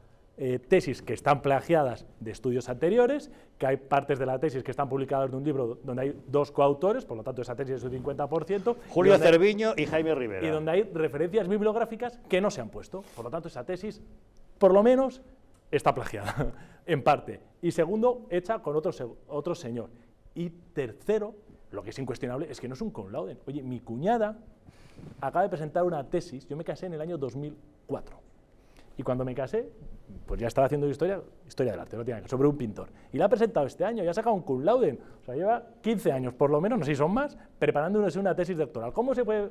tesis que están plagiadas de estudios anteriores, que hay partes de la tesis que están publicadas de un libro donde hay 2 coautores, por lo tanto esa tesis es un 50%. Julio Cerviño y Jaime Rivera. Y donde hay referencias bibliográficas que no se han puesto. Por lo tanto, esa tesis, por lo menos, está plagiada, en parte. Y segundo, hecha con otro señor. Y tercero, lo que es incuestionable, es que no es un cum laude. Oye, mi cuñada acaba de presentar una tesis, yo me casé en el año 2004. Y cuando me casé, pues ya estaba haciendo historia del arte, sobre un pintor. Y la ha presentado este año, ya ha sacado un cum laude. O sea, lleva 15 años, por lo menos, no sé si son más, preparándose una tesis doctoral. ¿Cómo se puede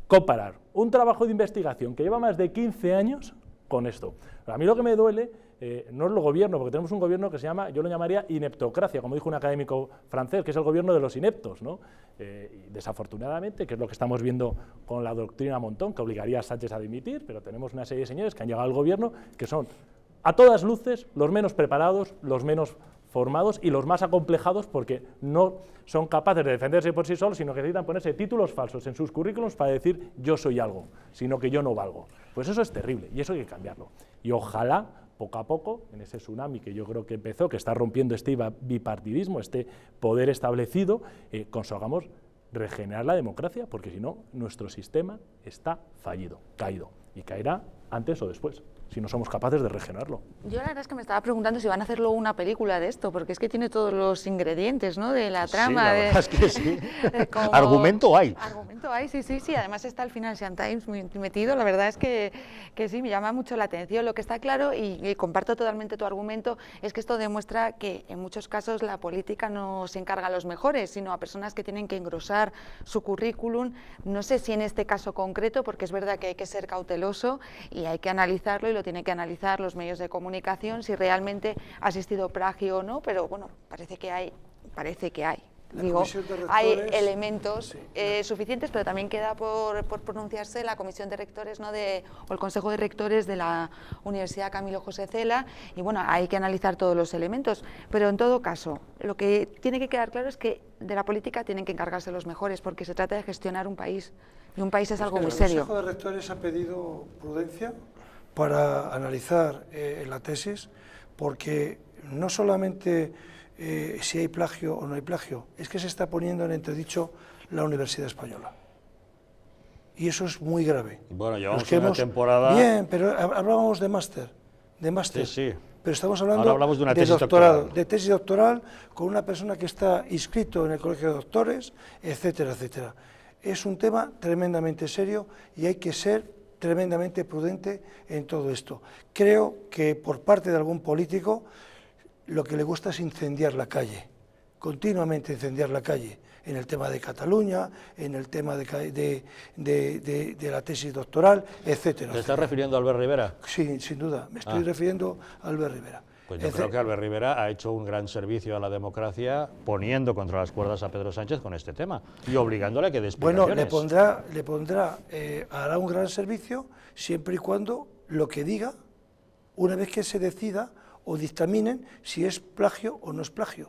comparar un trabajo de investigación que lleva más de 15 años con esto? A mí lo que me duele no es el gobierno, porque tenemos un gobierno que se llama, yo lo llamaría ineptocracia, como dijo un académico francés, que es el gobierno de los ineptos, ¿no? Y desafortunadamente, que es lo que estamos viendo con la doctrina Montón, que obligaría a Sánchez a dimitir, pero tenemos una serie de señores que han llegado al gobierno que son, a todas luces, los menos preparados, los menos formados y los más acomplejados, porque no son capaces de defenderse por sí solos, sino que necesitan ponerse títulos falsos en sus currículums para decir yo soy algo, sino que yo no valgo. Pues eso es terrible y eso hay que cambiarlo. Y ojalá, poco a poco, en ese tsunami que yo creo que empezó, que está rompiendo este bipartidismo, este poder establecido, consigamos regenerar la democracia, porque si no, nuestro sistema está fallido, caído, y caerá antes o después, si no somos capaces de regenerarlo. Yo la verdad es que me estaba preguntando si van a hacerlo una película de esto, porque es que tiene todos los ingredientes, ¿no?, de la trama. Sí, la verdad es que sí. Argumento hay. Argumento hay, sí. Además está el Financial Times muy metido. La verdad es que sí, me llama mucho la atención. Lo que está claro, y comparto totalmente tu argumento, es que esto demuestra que en muchos casos la política no se encarga a los mejores, sino a personas que tienen que engrosar su currículum. No sé si en este caso concreto, porque es verdad que hay que ser cauteloso y hay que analizarlo, y lo tienen que analizar los medios de comunicación, si realmente ha existido plagio o no, pero bueno, parece que hay. Digo, hay elementos suficientes, pero también queda por pronunciarse la Comisión de Rectores, ¿no?, o el Consejo de Rectores de la Universidad Camilo José Cela, y bueno, hay que analizar todos los elementos, pero en todo caso, lo que tiene que quedar claro es que de la política tienen que encargarse los mejores, porque se trata de gestionar un país, y un país es algo muy serio. El Consejo de Rectores ha pedido prudencia para analizar la tesis, porque no solamente si hay plagio o no hay plagio, es que se está poniendo en entredicho la Universidad Española. Y eso es muy grave. Bueno, llevamos una temporada... Bien, pero hablábamos de máster. Sí. Pero estamos hablando hablamos de una tesis doctorado, doctoral. de tesis doctoral con una persona que está inscrito en el Colegio de Doctores, etcétera, etcétera. Es un tema tremendamente serio y hay que ser tremendamente prudente en todo esto. Creo que por parte de algún político lo que le gusta es incendiar la calle, continuamente incendiar la calle, en el tema de Cataluña, en el tema de la tesis doctoral, etcétera. ¿Te estás refiriendo a Albert Rivera? Sí, sin duda, me estoy refiriendo a Albert Rivera. Pues yo creo que Albert Rivera ha hecho un gran servicio a la democracia poniendo contra las cuerdas a Pedro Sánchez con este tema y obligándole a que dé explicaciones. Bueno, hará un gran servicio siempre y cuando lo que diga, una vez que se decida o dictaminen si es plagio o no es plagio.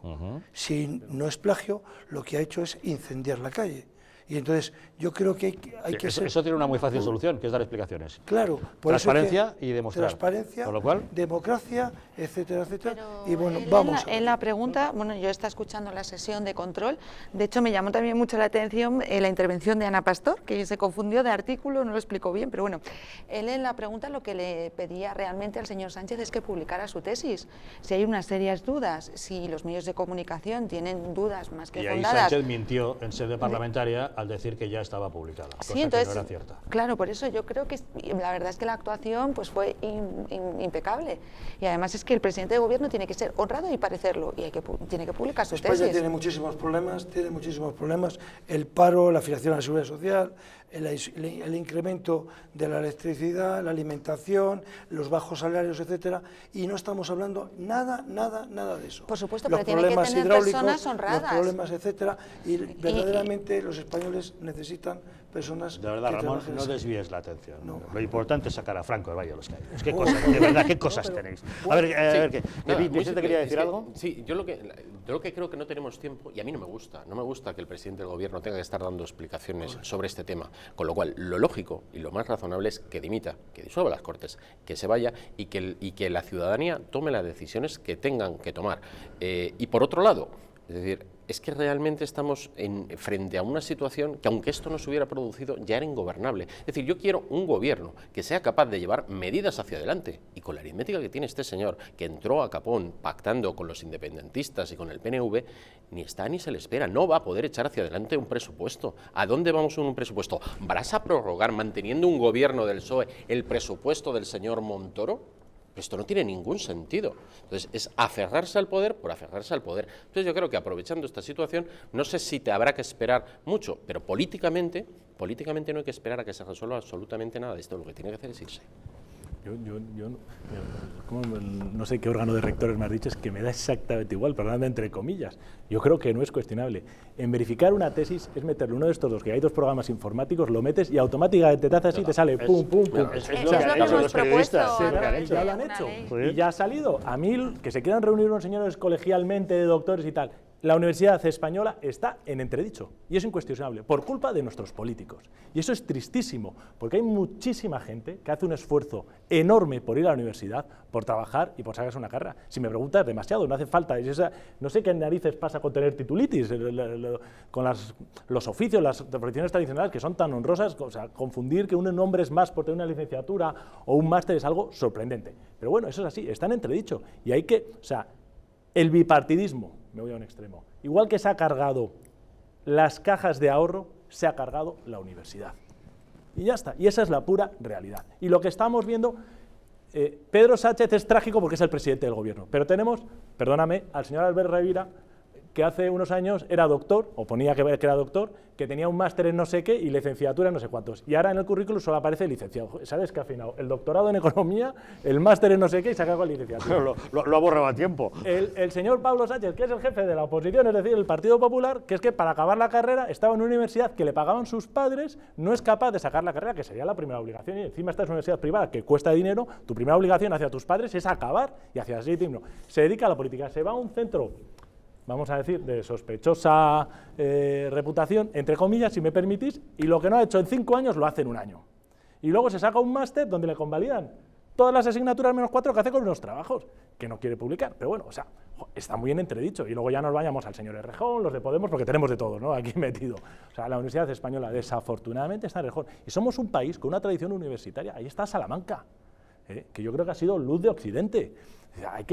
Si no es plagio, lo que ha hecho es incendiar la calle. Y entonces yo creo que hay que ser... Eso tiene una muy fácil solución, que es dar explicaciones. Claro, por transparencia eso es que y demostrar. Transparencia, con lo cual, democracia, etcétera, etcétera. Pero Y bueno, él vamos. en la pregunta, bueno, yo estaba escuchando la sesión de control, de hecho me llamó también mucho la atención la intervención de Ana Pastor, que se confundió de artículo, no lo explicó bien, pero bueno, él en la pregunta lo que le pedía realmente al señor Sánchez es que publicara su tesis. Si hay unas serias dudas, si los medios de comunicación tienen dudas más que y ahí fundadas... Sánchez mintió en sede parlamentaria al decir que ya estaba publicada, cosa Sí, entonces, que no era cierta. Claro, por eso yo creo que la verdad es que la actuación pues fue impecable. Y además es que el presidente de gobierno tiene que ser honrado y parecerlo, y tiene que publicar sus España tesis. tiene muchísimos problemas, el paro, la afiliación a la seguridad social, el incremento de la electricidad, la alimentación, los bajos salarios, etcétera, y no estamos hablando nada de eso. Por supuesto, los pero tiene que problemas tener hidráulicos, personas honradas. los problemas, etcétera, y verdaderamente los españoles necesitan personas... De verdad, que Ramón, trabajen no así. desvíes la atención. No. Lo importante es sacar a Franco del Valle de los Caídos. ¿Qué cosas, de verdad, qué cosas tenéis? A ver, ¿Vicente quería decir algo? Sí, yo lo que creo que no tenemos tiempo, y a mí no me gusta que el presidente del gobierno tenga que estar dando explicaciones sobre este tema, con lo cual lo lógico y lo más razonable es que dimita, que disuelva las Cortes, que se vaya y que la ciudadanía tome las decisiones que tengan que tomar. Y por otro lado, es decir, es que realmente estamos frente a una situación que, aunque esto no se hubiera producido, ya era ingobernable. Es decir, yo quiero un gobierno que sea capaz de llevar medidas hacia adelante, y con la aritmética que tiene este señor, que entró a capón pactando con los independentistas y con el PNV, ni está ni se le espera, no va a poder echar hacia adelante un presupuesto. ¿A dónde vamos con un presupuesto? ¿Vas a prorrogar, manteniendo un gobierno del PSOE, el presupuesto del señor Montoro? Esto no tiene ningún sentido. Entonces, es aferrarse al poder por aferrarse al poder. Entonces, yo creo que aprovechando esta situación, no sé si te habrá que esperar mucho, pero políticamente no hay que esperar a que se resuelva absolutamente nada de esto. Lo que tiene que hacer es irse. Yo no sé qué órgano de rectores me has dicho, es que me da exactamente igual, perdóname entre comillas. Yo creo que no es cuestionable. En verificar una tesis es meterle uno de estos dos, que hay dos programas informáticos, lo metes y automáticamente te hace así, te sale pum, pum, pum. Es lo que han hecho los periodistas. Ya lo han hecho. Y ya ha salido. A mí, que se quieran reunir unos señores colegialmente de doctores y tal, la Universidad Española está en entredicho, y es incuestionable, por culpa de nuestros políticos. Y eso es tristísimo, porque hay muchísima gente que hace un esfuerzo enorme por ir a la universidad, por trabajar y por sacarse una carrera. Si me preguntas, demasiado, no hace falta. No sé qué narices pasa con tener titulitis, con los oficios, las profesiones tradicionales que son tan honrosas, o sea, confundir que un hombre es más por tener una licenciatura o un máster es algo sorprendente. Pero bueno, eso es así, está en entredicho, y hay que, o sea, el bipartidismo, me voy a un extremo. Igual que se ha cargado las cajas de ahorro, se ha cargado la universidad. Y ya está, y esa es la pura realidad. Y lo que estamos viendo, Pedro Sánchez es trágico porque es el presidente del gobierno, pero tenemos, perdóname, al señor Albert Rivera, que hace unos años era doctor, o ponía que era doctor, que tenía un máster en no sé qué y licenciatura en no sé cuántos. Y ahora en el currículum solo aparece licenciado. ¿Sabes qué ha afinado? El doctorado en economía, el máster en no sé qué y se ha quedado con licenciatura. Lo ha borrado a tiempo. El señor Pablo Sánchez, que es el jefe de la oposición, es decir, el Partido Popular, que es que para acabar la carrera estaba en una universidad que le pagaban sus padres, no es capaz de sacar la carrera, que sería la primera obligación, y encima esta es una universidad privada que cuesta dinero, tu primera obligación hacia tus padres es acabar y hacia así digno. Se dedica a la política, se va a un centro, vamos a decir, de sospechosa reputación, entre comillas, si me permitís, y lo que no ha hecho en 5 años lo hace en 1 año. Y luego se saca un máster donde le convalidan todas las asignaturas menos 4 que hace con unos trabajos, que no quiere publicar, pero bueno, o sea, está muy en entredicho, y luego ya nos vayamos al señor Errejón, los de Podemos, porque tenemos de todo, ¿no?, aquí metido. O sea, la Universidad Española, desafortunadamente, está en Errejón, y somos un país con una tradición universitaria, ahí está Salamanca, que yo creo que ha sido luz de Occidente.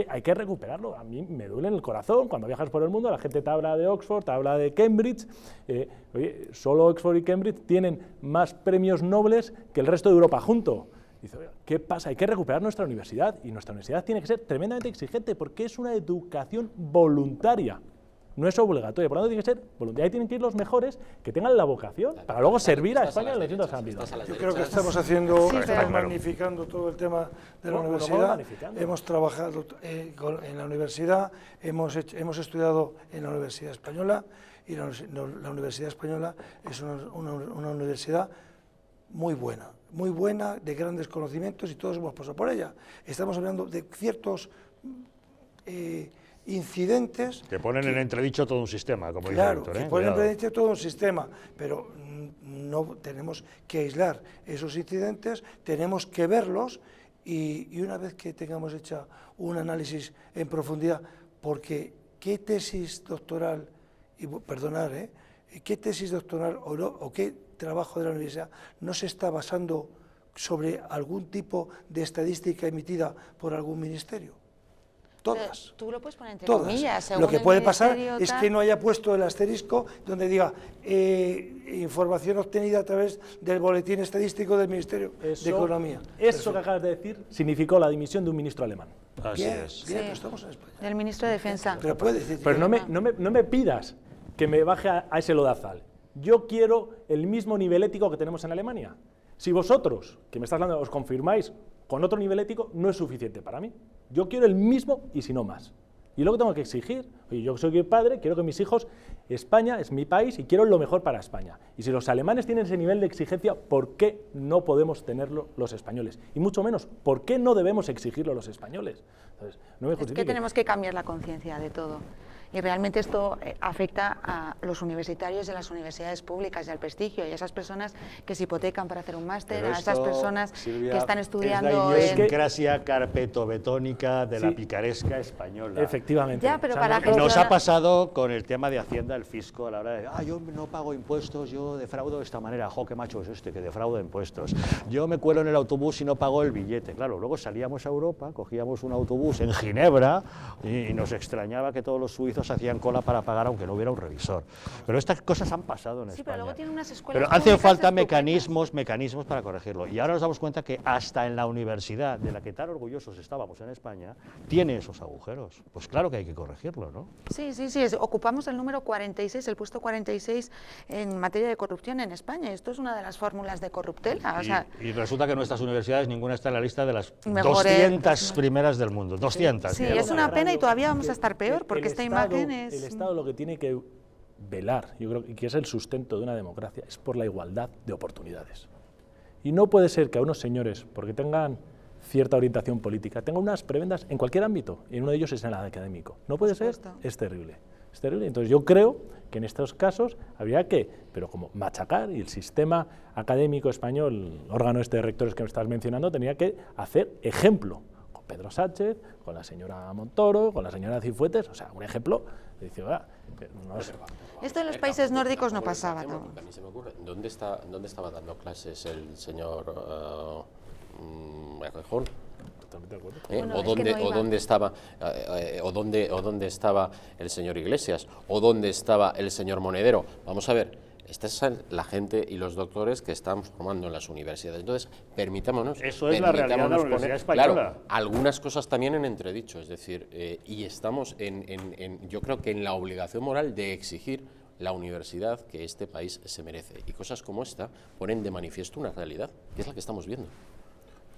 Hay que recuperarlo. A mí me duele en el corazón cuando viajas por el mundo, la gente te habla de Oxford, te habla de Cambridge. Oye, solo Oxford y Cambridge tienen más premios Nobles que el resto de Europa junto. Dice, ¿qué pasa? Hay que recuperar nuestra universidad, y nuestra universidad tiene que ser tremendamente exigente porque es una educación voluntaria. No es obligatoria, por lo tanto tiene que ser voluntaria. Ahí tienen que ir los mejores que tengan la vocación para luego servir a España en los distintos ámbitos. Yo creo que estamos estamos magnificando todo el tema de la universidad. Hemos trabajado en la universidad, hemos estudiado en la Universidad Española, y la Universidad Española es una universidad muy buena, de grandes conocimientos, y todos hemos pasado por ella. Estamos hablando de ciertos incidentes... Que ponen en entredicho todo un sistema, como Claro, dice Víctor. que ponen en entredicho todo un sistema, pero no tenemos que aislar esos incidentes, tenemos que verlos y una vez que tengamos hecho un análisis en profundidad, porque qué tesis doctoral, qué tesis doctoral o qué trabajo de la universidad no se está basando sobre algún tipo de estadística emitida por algún ministerio. Todas. Tú lo puedes poner entre todas. comillas. Según Lo que el puede pasar ministerio, es tal. que no haya puesto el asterisco donde diga información obtenida a través del boletín estadístico del Ministerio de Economía. Eso que acabas de decir significó la dimisión de un ministro alemán. Así Bien, es. bien, pero estamos en España. Del ministro de Defensa. Pero puede decir. Pero no me pidas que me baje a ese lodazal. Yo quiero el mismo nivel ético que tenemos en Alemania. Si vosotros, que me estás hablando, os confirmáis con otro nivel ético, no es suficiente para mí. Yo quiero el mismo y si no más. Y luego tengo que exigir, oye, yo soy padre, quiero que mis hijos, España es mi país y quiero lo mejor para España. Y si los alemanes tienen ese nivel de exigencia, ¿por qué no podemos tenerlo los españoles? Y mucho menos, ¿por qué no debemos exigirlo los españoles? Entonces, no me justifique. Es que tenemos que cambiar la conciencia de todo. Y realmente esto afecta a los universitarios de las universidades públicas y al prestigio, y a esas personas que se hipotecan para hacer un máster, a esas personas, Silvia, que están estudiando... Es la idiosincrasia carpetobetónica de la picaresca española. Efectivamente. Ya, pero para Nos ha pasado con el tema de Hacienda, el fisco, a la hora de, yo no pago impuestos, yo defraudo de esta manera. ¡Jo, qué macho es este, que defrauda impuestos! Yo me cuelo en el autobús y no pago el billete. Claro, luego salíamos a Europa, cogíamos un autobús en Ginebra y nos extrañaba que todos los suizos hacían cola para pagar aunque no hubiera un revisor. Pero estas cosas han pasado en España. Pero luego tienen unas escuelas pero hacen falta mecanismos para corregirlo. Y ahora nos damos cuenta que hasta en la universidad, de la que tan orgullosos estábamos en España, tiene esos agujeros. Pues claro que hay que corregirlo, ¿no? Sí, ocupamos el número 46, el puesto 46 en materia de corrupción en España. Esto es una de las fórmulas de corruptela. Y resulta que nuestras universidades, ninguna está en la lista de las mejores, 200 primeras del mundo. 200. Sí, es una pena y todavía vamos a estar peor, porque esta imagen es... El Estado lo que tiene que velar, yo creo que es el sustento de una democracia, es por la igualdad de oportunidades. Y no puede ser que a unos señores, porque tengan cierta orientación política, tengan unas prebendas en cualquier ámbito, y en uno de ellos es en el académico. No puede ser, es terrible. Es terrible. Entonces yo creo que en estos casos habría que, pero como machacar, y el sistema académico español, órgano de rectores que me estás mencionando, tenía que hacer ejemplo. Con Pedro Sánchez, con la señora Montoro, con la señora Cifuentes, o sea, un ejemplo, dice, no sé. Esto en los países nórdicos no pasaba. A mí se me ocurre, ¿dónde estaba dando clases el señor Rejón? Bueno, ¿O dónde estaba el señor Iglesias? ¿O dónde estaba el señor Monedero? Vamos a ver. Esta es la gente y los doctores que están formando en las universidades. Entonces, permitámonos... Eso es la realidad de la Universidad Española. Claro, algunas cosas también en entredicho, es decir, y estamos yo creo que en la obligación moral de exigir la universidad que este país se merece. Y cosas como esta ponen de manifiesto una realidad, que es la que estamos viendo.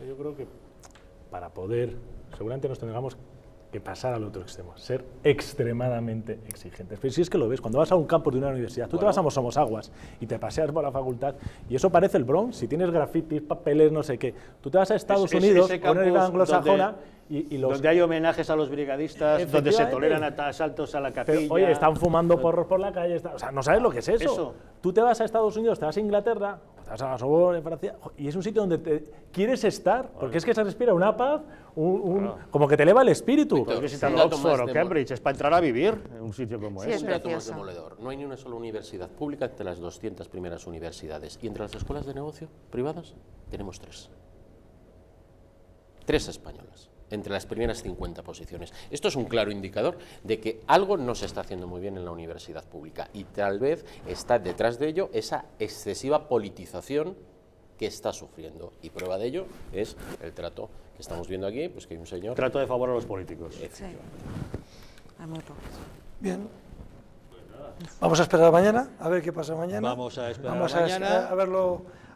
Yo creo que para poder, seguramente nos tendremos que pasar al otro extremo, ser extremadamente exigentes. Pero si es que lo ves, cuando vas a un campus de una universidad, tú te vas a Somosaguas y te paseas por la facultad y eso parece el Bronx, si tienes grafitis, papeles, no sé qué. Tú te vas a Estados Unidos, a una universidad anglosajona y los... Donde hay homenajes a los brigadistas, donde se toleran asaltos a la capilla... Pero, oye, están fumando porros por la calle, o sea, no sabes lo que es eso. Tú te vas a Estados Unidos, te vas a Inglaterra, te vas a la Sorbonne, en Francia, y es un sitio donde te quieres estar, porque es que se respira una paz, como que te eleva el espíritu. Puedes visitar Oxford o Cambridge, es para entrar a vivir en un sitio como ese. Es un dato más demoledor. No hay ni una sola universidad pública entre las 200 primeras universidades. Y entre las escuelas de negocio privadas tenemos 3. 3 españolas, entre las primeras 50 posiciones. Esto es un claro indicador de que algo no se está haciendo muy bien en la universidad pública y tal vez está detrás de ello esa excesiva politización que está sufriendo. Y prueba de ello es el trato que estamos viendo aquí, pues que hay un señor... Trato de favor a los políticos. Sí. Hay muy pocos. Bien. Vamos a esperar mañana, a ver qué pasa mañana. Vamos a esperar Vamos mañana.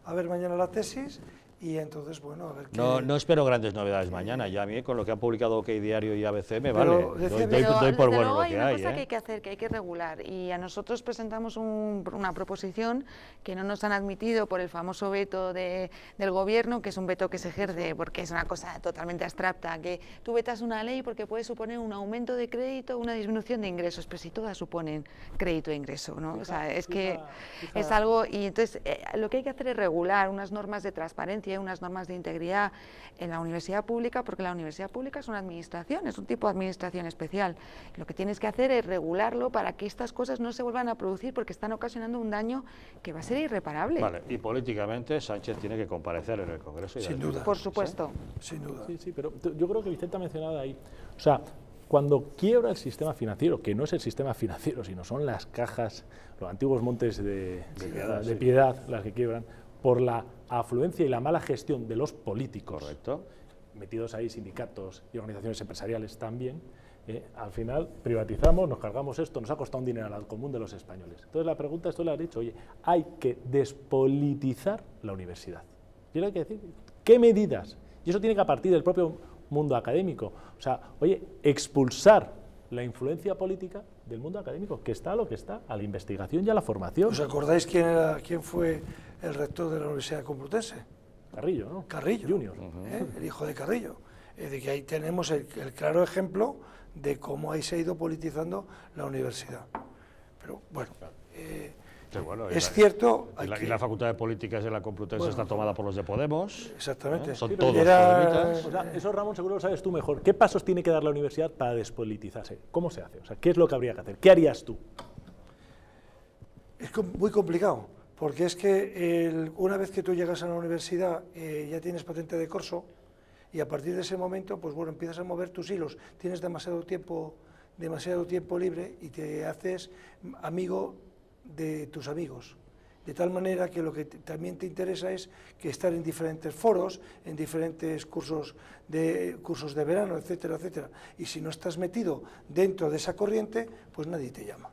a ver mañana la tesis y entonces, bueno, a ver qué... No espero grandes novedades mañana, ya a mí con lo que han publicado OK Diario y ABC me Pero vale, decía- doy por bueno lo hay que una hay. cosa que hay que hacer, que hay que regular, y a nosotros presentamos una proposición que no nos han admitido por el famoso veto del gobierno, que es un veto que se ejerce porque es una cosa totalmente abstracta, que tú vetas una ley porque puede suponer un aumento de crédito, una disminución de ingresos, pero si todas suponen crédito e ingreso, ¿no? O sea, es que es algo, y entonces lo que hay que hacer es regular unas normas de transparencia, unas normas de integridad en la universidad pública, porque la universidad pública es una administración, es un tipo de administración especial. Lo que tienes que hacer es regularlo para que estas cosas no se vuelvan a producir, porque están ocasionando un daño que va a ser irreparable. Vale, y políticamente Sánchez tiene que comparecer en el Congreso. Sin duda. Por supuesto. Sin duda. Sí, pero yo creo que Vicente ha mencionado ahí, o sea, cuando quiebra el sistema financiero, que no es el sistema financiero, sino son las cajas, los antiguos montes de piedad, las que quiebran, por la afluencia y la mala gestión de los políticos, correcto, metidos ahí sindicatos y organizaciones empresariales también, al final privatizamos, nos cargamos esto, nos ha costado un dinero al común de los españoles. Entonces la pregunta, esto le has dicho, oye, hay que despolitizar la universidad. Y hay que decir, ¿qué medidas? Y eso tiene que partir del propio mundo académico. O sea, oye, expulsar la influencia política del mundo académico, que está a lo que está, a la investigación y a la formación. ¿Os acordáis quién fue el rector de la Universidad Complutense? Carrillo, ¿no? Carrillo, Junior. El hijo de Carrillo. Es decir, que ahí tenemos el claro ejemplo de cómo ahí se ha ido politizando la universidad. Pero bueno, sí, bueno, es cierto... Y la Facultad de Políticas de la Complutense está tomada por los de Podemos. Exactamente. Son Sí, todos podemitas. O sea, eso, Ramón, seguro lo sabes tú mejor. ¿Qué pasos tiene que dar la universidad para despolitizarse? ¿Cómo se hace? O sea, ¿qué es lo que habría que hacer? ¿Qué harías tú? Es muy complicado, porque es que una vez que tú llegas a la universidad ya tienes patente de corso, y a partir de ese momento, pues bueno, empiezas a mover tus hilos, tienes demasiado tiempo libre y te haces amigo de tus amigos. De tal manera que lo que también te interesa es que estar en diferentes foros, en diferentes cursos de verano, etcétera, etcétera. Y si no estás metido dentro de esa corriente, pues nadie te llama.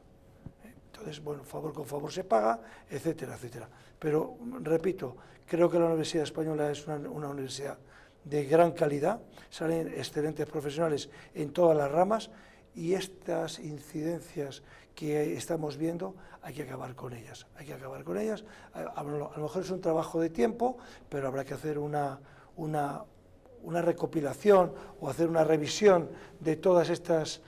Entonces, bueno, favor con favor se paga, etcétera, etcétera. Pero, repito, creo que la Universidad Española es una universidad de gran calidad, salen excelentes profesionales en todas las ramas, y estas incidencias que estamos viendo hay que acabar con ellas. Hay que acabar con ellas. A lo mejor es un trabajo de tiempo, pero habrá que hacer una recopilación o hacer una revisión de todas estas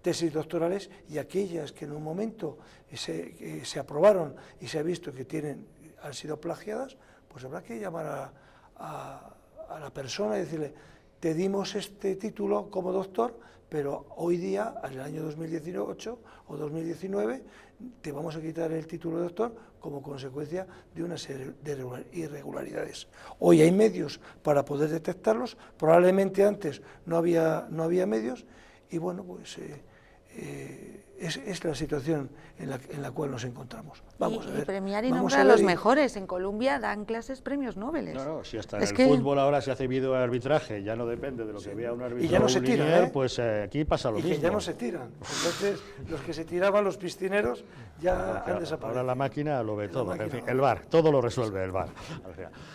tesis doctorales, y aquellas que en un momento se aprobaron y se ha visto que han sido plagiadas, pues habrá que llamar a la persona y decirle: te dimos este título como doctor, pero hoy día, en el año 2018 o 2019, te vamos a quitar el título de doctor como consecuencia de una serie de irregularidades. Hoy hay medios para poder detectarlos, probablemente antes no había medios, y bueno, pues es la situación en la cual nos encontramos. Vamos a ver. Y premiar y nombrar a los mejores. En Colombia dan clases premios Nobel. No, si hasta en el fútbol ahora se hace video arbitraje, ya no depende de lo que vea un árbitro. Y ya no se tiran, pues aquí pasa lo mismo. Y que ya no se tiran. Entonces, los que se tiraban, los piscineros, ya han desaparecido. Ahora la máquina lo ve todo. En fin, el VAR, todo lo resuelve el VAR.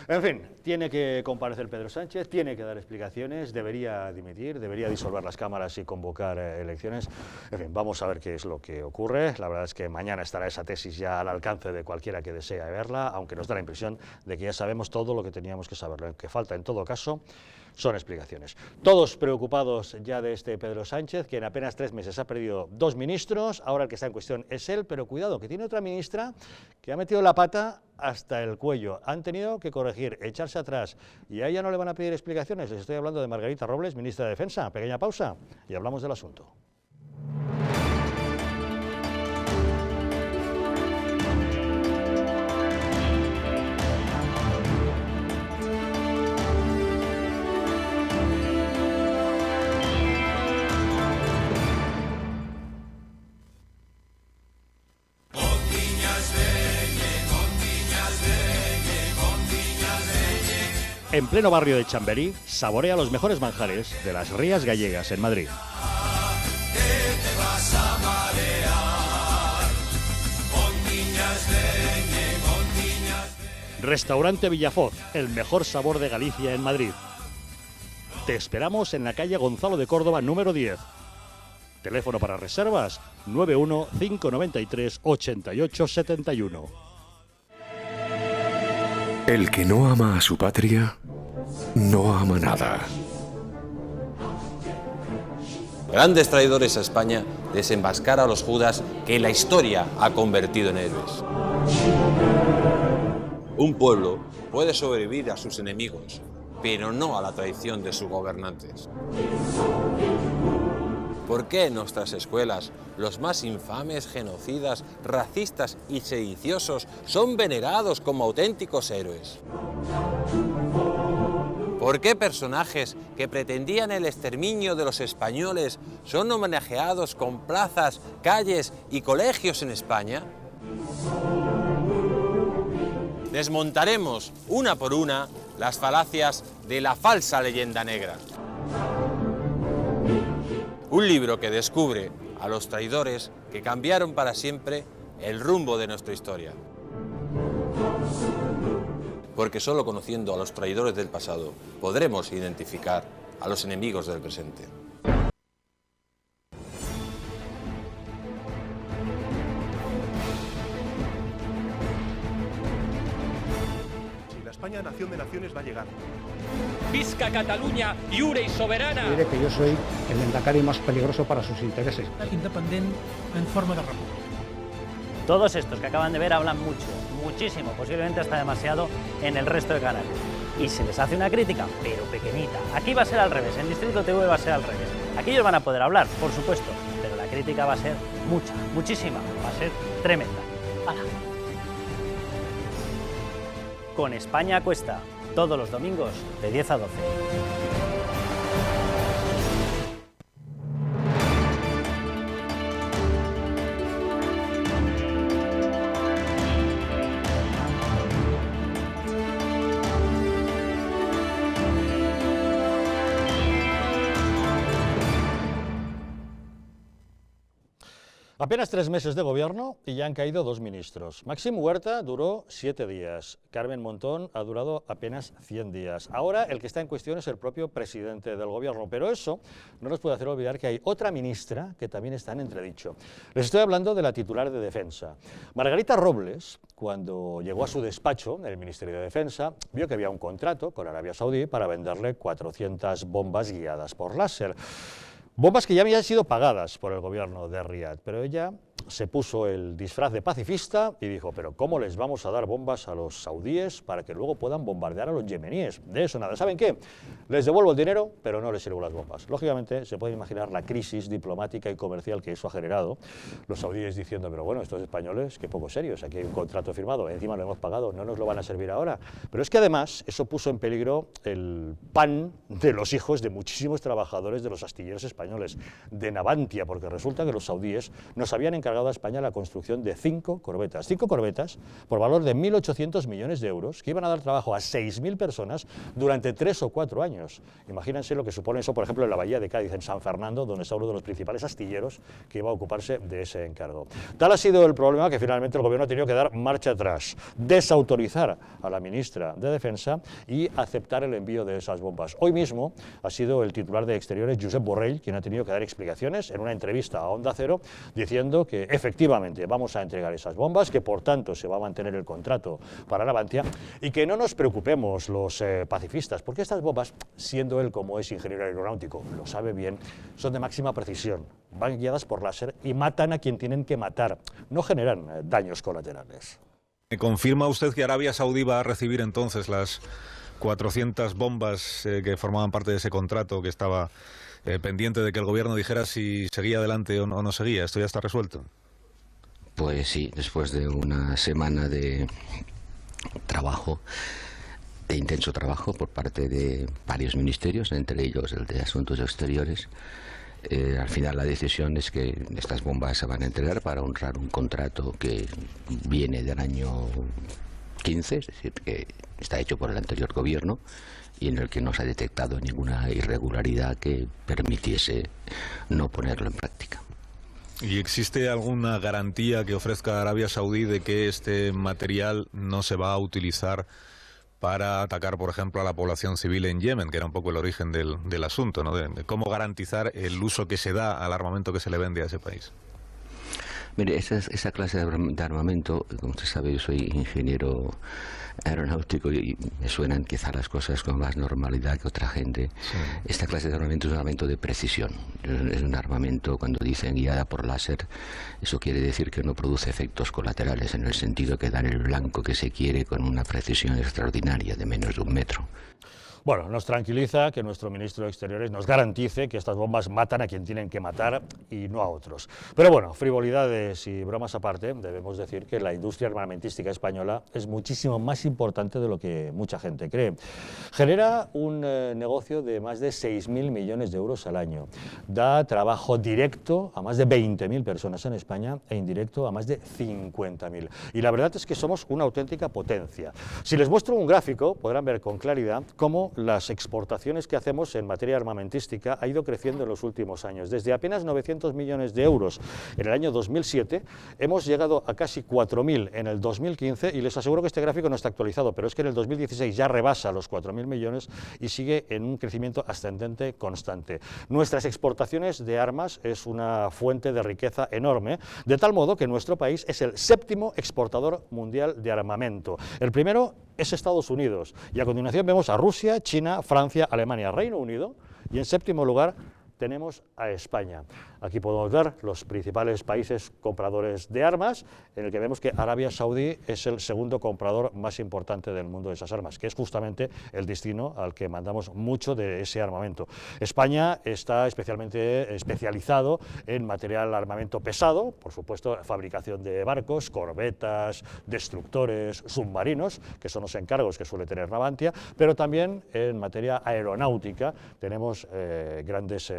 En fin, tiene que comparecer Pedro Sánchez, tiene que dar explicaciones, debería dimitir, debería disolver las cámaras y convocar elecciones. En fin, vamos a ver qué es lo que ocurre. La verdad es que mañana estará esa tesis ya al alcance de cualquiera que desee verla, aunque nos da la impresión de que ya sabemos todo lo que teníamos que saber. Lo que falta, en todo caso, son explicaciones. Todos preocupados ya de este Pedro Sánchez, que en apenas 3 meses ha perdido 2 ministros, ahora el que está en cuestión es él, pero cuidado, que tiene otra ministra que ha metido la pata hasta el cuello. Han tenido que corregir, echarse atrás, y a ella no le van a pedir explicaciones. Les estoy hablando de Margarita Robles, ministra de Defensa. Pequeña pausa y hablamos del asunto. En pleno barrio de Chamberí, saborea los mejores manjares de las Rías Gallegas en Madrid. Restaurante Villafoz, el mejor sabor de Galicia en Madrid. Te esperamos en la calle Gonzalo de Córdoba, número 10. Teléfono para reservas 91 593 88 71. El que no ama a su patria, no ama nada. Grandes traidores a España, desenmascar a los Judas que la historia ha convertido en héroes. Un pueblo puede sobrevivir a sus enemigos, pero no a la traición de sus gobernantes. ¿Por qué en nuestras escuelas los más infames, genocidas, racistas y sediciosos son venerados como auténticos héroes? ¿Por qué personajes que pretendían el exterminio de los españoles son homenajeados con plazas, calles y colegios en España? Desmontaremos una por una las falacias de la falsa leyenda negra. Un libro que descubre a los traidores que cambiaron para siempre el rumbo de nuestra historia. Porque solo conociendo a los traidores del pasado podremos identificar a los enemigos del presente. Si la España nación de naciones va a llegar. Visca Cataluña, lliure y soberana. Diré que yo soy el endacari más peligroso para sus intereses. Independent en forma de república. Todos estos que acaban de ver hablan mucho, muchísimo, posiblemente hasta demasiado en el resto de canales. Y se les hace una crítica, pero pequeñita. Aquí va a ser al revés, en Distrito TV va a ser al revés. Aquí ellos van a poder hablar, por supuesto, pero la crítica va a ser mucha, muchísima, va a ser tremenda. ¡Hala! Con España a cuesta, todos los domingos de 10 a 12. Apenas 3 meses de gobierno y ya han caído 2 ministros. Maxim Huerta duró 7 días, Carmen Montón ha durado apenas 100 días. Ahora el que está en cuestión es el propio presidente del gobierno, pero eso no nos puede hacer olvidar que hay otra ministra que también está en entredicho. Les estoy hablando de la titular de Defensa. Margarita Robles, cuando llegó a su despacho en el Ministerio de Defensa, vio que había un contrato con Arabia Saudí para venderle 400 bombas guiadas por láser. Bombas que ya habían sido pagadas por el gobierno de Riad, pero ella se puso el disfraz de pacifista y dijo, pero ¿cómo les vamos a dar bombas a los saudíes para que luego puedan bombardear a los yemeníes? De eso nada. ¿Saben qué? Les devuelvo el dinero, pero no les sirvo las bombas. Lógicamente, se puede imaginar la crisis diplomática y comercial que eso ha generado. Los saudíes diciendo, pero bueno, estos españoles, qué poco serios, aquí hay un contrato firmado, encima lo hemos pagado, no nos lo van a servir ahora. Pero es que además, eso puso en peligro el pan de los hijos de muchísimos trabajadores de los astilleros españoles, de Navantia, porque resulta que los saudíes nos habían encargado a España la construcción de 5 corbetas. 5 corbetas por valor de 1.800 millones de euros que iban a dar trabajo a 6.000 personas durante 3 o 4 años. Imagínense lo que supone eso, por ejemplo, en la bahía de Cádiz, en San Fernando, donde está uno de los principales astilleros que iba a ocuparse de ese encargo. Tal ha sido el problema que finalmente el gobierno ha tenido que dar marcha atrás, desautorizar a la ministra de Defensa y aceptar el envío de esas bombas. Hoy mismo ha sido el titular de Exteriores, Josep Borrell, quien ha tenido que dar explicaciones en una entrevista a Onda Cero, diciendo que efectivamente vamos a entregar esas bombas, que por tanto se va a mantener el contrato para Navantia y que no nos preocupemos los pacifistas, porque estas bombas, siendo él como es ingeniero aeronáutico, lo sabe bien, son de máxima precisión, van guiadas por láser y matan a quien tienen que matar, no generan daños colaterales. ¿Me confirma usted que Arabia Saudí va a recibir entonces las 400 bombas que formaban parte de ese contrato que estaba pendiente de que el gobierno dijera si seguía adelante o no seguía? ¿Esto ya está resuelto? Pues sí, después de una semana de trabajo, de intenso trabajo por parte de varios ministerios, entre ellos el de Asuntos Exteriores, al final la decisión es que estas bombas se van a entregar para honrar un contrato que viene del año 15, es decir, que está hecho por el anterior gobierno y en el que no se ha detectado ninguna irregularidad que permitiese no ponerlo en práctica. ¿Y existe alguna garantía que ofrezca Arabia Saudí de que este material no se va a utilizar para atacar, por ejemplo, a la población civil en Yemen, que era un poco el origen del asunto, ¿no? De cómo garantizar el uso que se da al armamento que se le vende a ese país? Mire, esa clase de armamento, como usted sabe, yo soy ingeniero aeronáutico y me suenan quizá las cosas con más normalidad que otra gente. Sí. Esta clase de armamento es un armamento de precisión. Es un armamento, cuando dicen guiada por láser, eso quiere decir que no produce efectos colaterales, en el sentido que dan el blanco que se quiere con una precisión extraordinaria de menos de 1 metro. Bueno, nos tranquiliza que nuestro ministro de Exteriores nos garantice que estas bombas matan a quien tienen que matar y no a otros. Pero bueno, frivolidades y bromas aparte, debemos decir que la industria armamentística española es muchísimo más importante de lo que mucha gente cree. Genera un negocio de más de 6.000 millones de euros al año. Da trabajo directo a más de 20.000 personas en España e indirecto a más de 50.000. Y la verdad es que somos una auténtica potencia. Si les muestro un gráfico, podrán ver con claridad cómo las exportaciones que hacemos en materia armamentística ha ido creciendo en los últimos años. Desde apenas 900 millones de euros en el año 2007, hemos llegado a casi 4.000 en el 2015, y les aseguro que este gráfico no está actualizado, pero es que en el 2016 ya rebasa los 4.000 millones y sigue en un crecimiento ascendente constante. Nuestras exportaciones de armas es una fuente de riqueza enorme, de tal modo que nuestro país es el 7º exportador mundial de armamento. El primero es Estados Unidos, y a continuación vemos a Rusia, China, Francia, Alemania, Reino Unido, y en 7º lugar tenemos a España. Aquí podemos ver los principales países compradores de armas, en el que vemos que Arabia Saudí es el 2º comprador más importante del mundo de esas armas, que es justamente el destino al que mandamos mucho de ese armamento. España está especialmente especializado en material armamento pesado, por supuesto, fabricación de barcos, corbetas, destructores, submarinos, que son los encargos que suele tener Navantia, pero también en materia aeronáutica tenemos grandes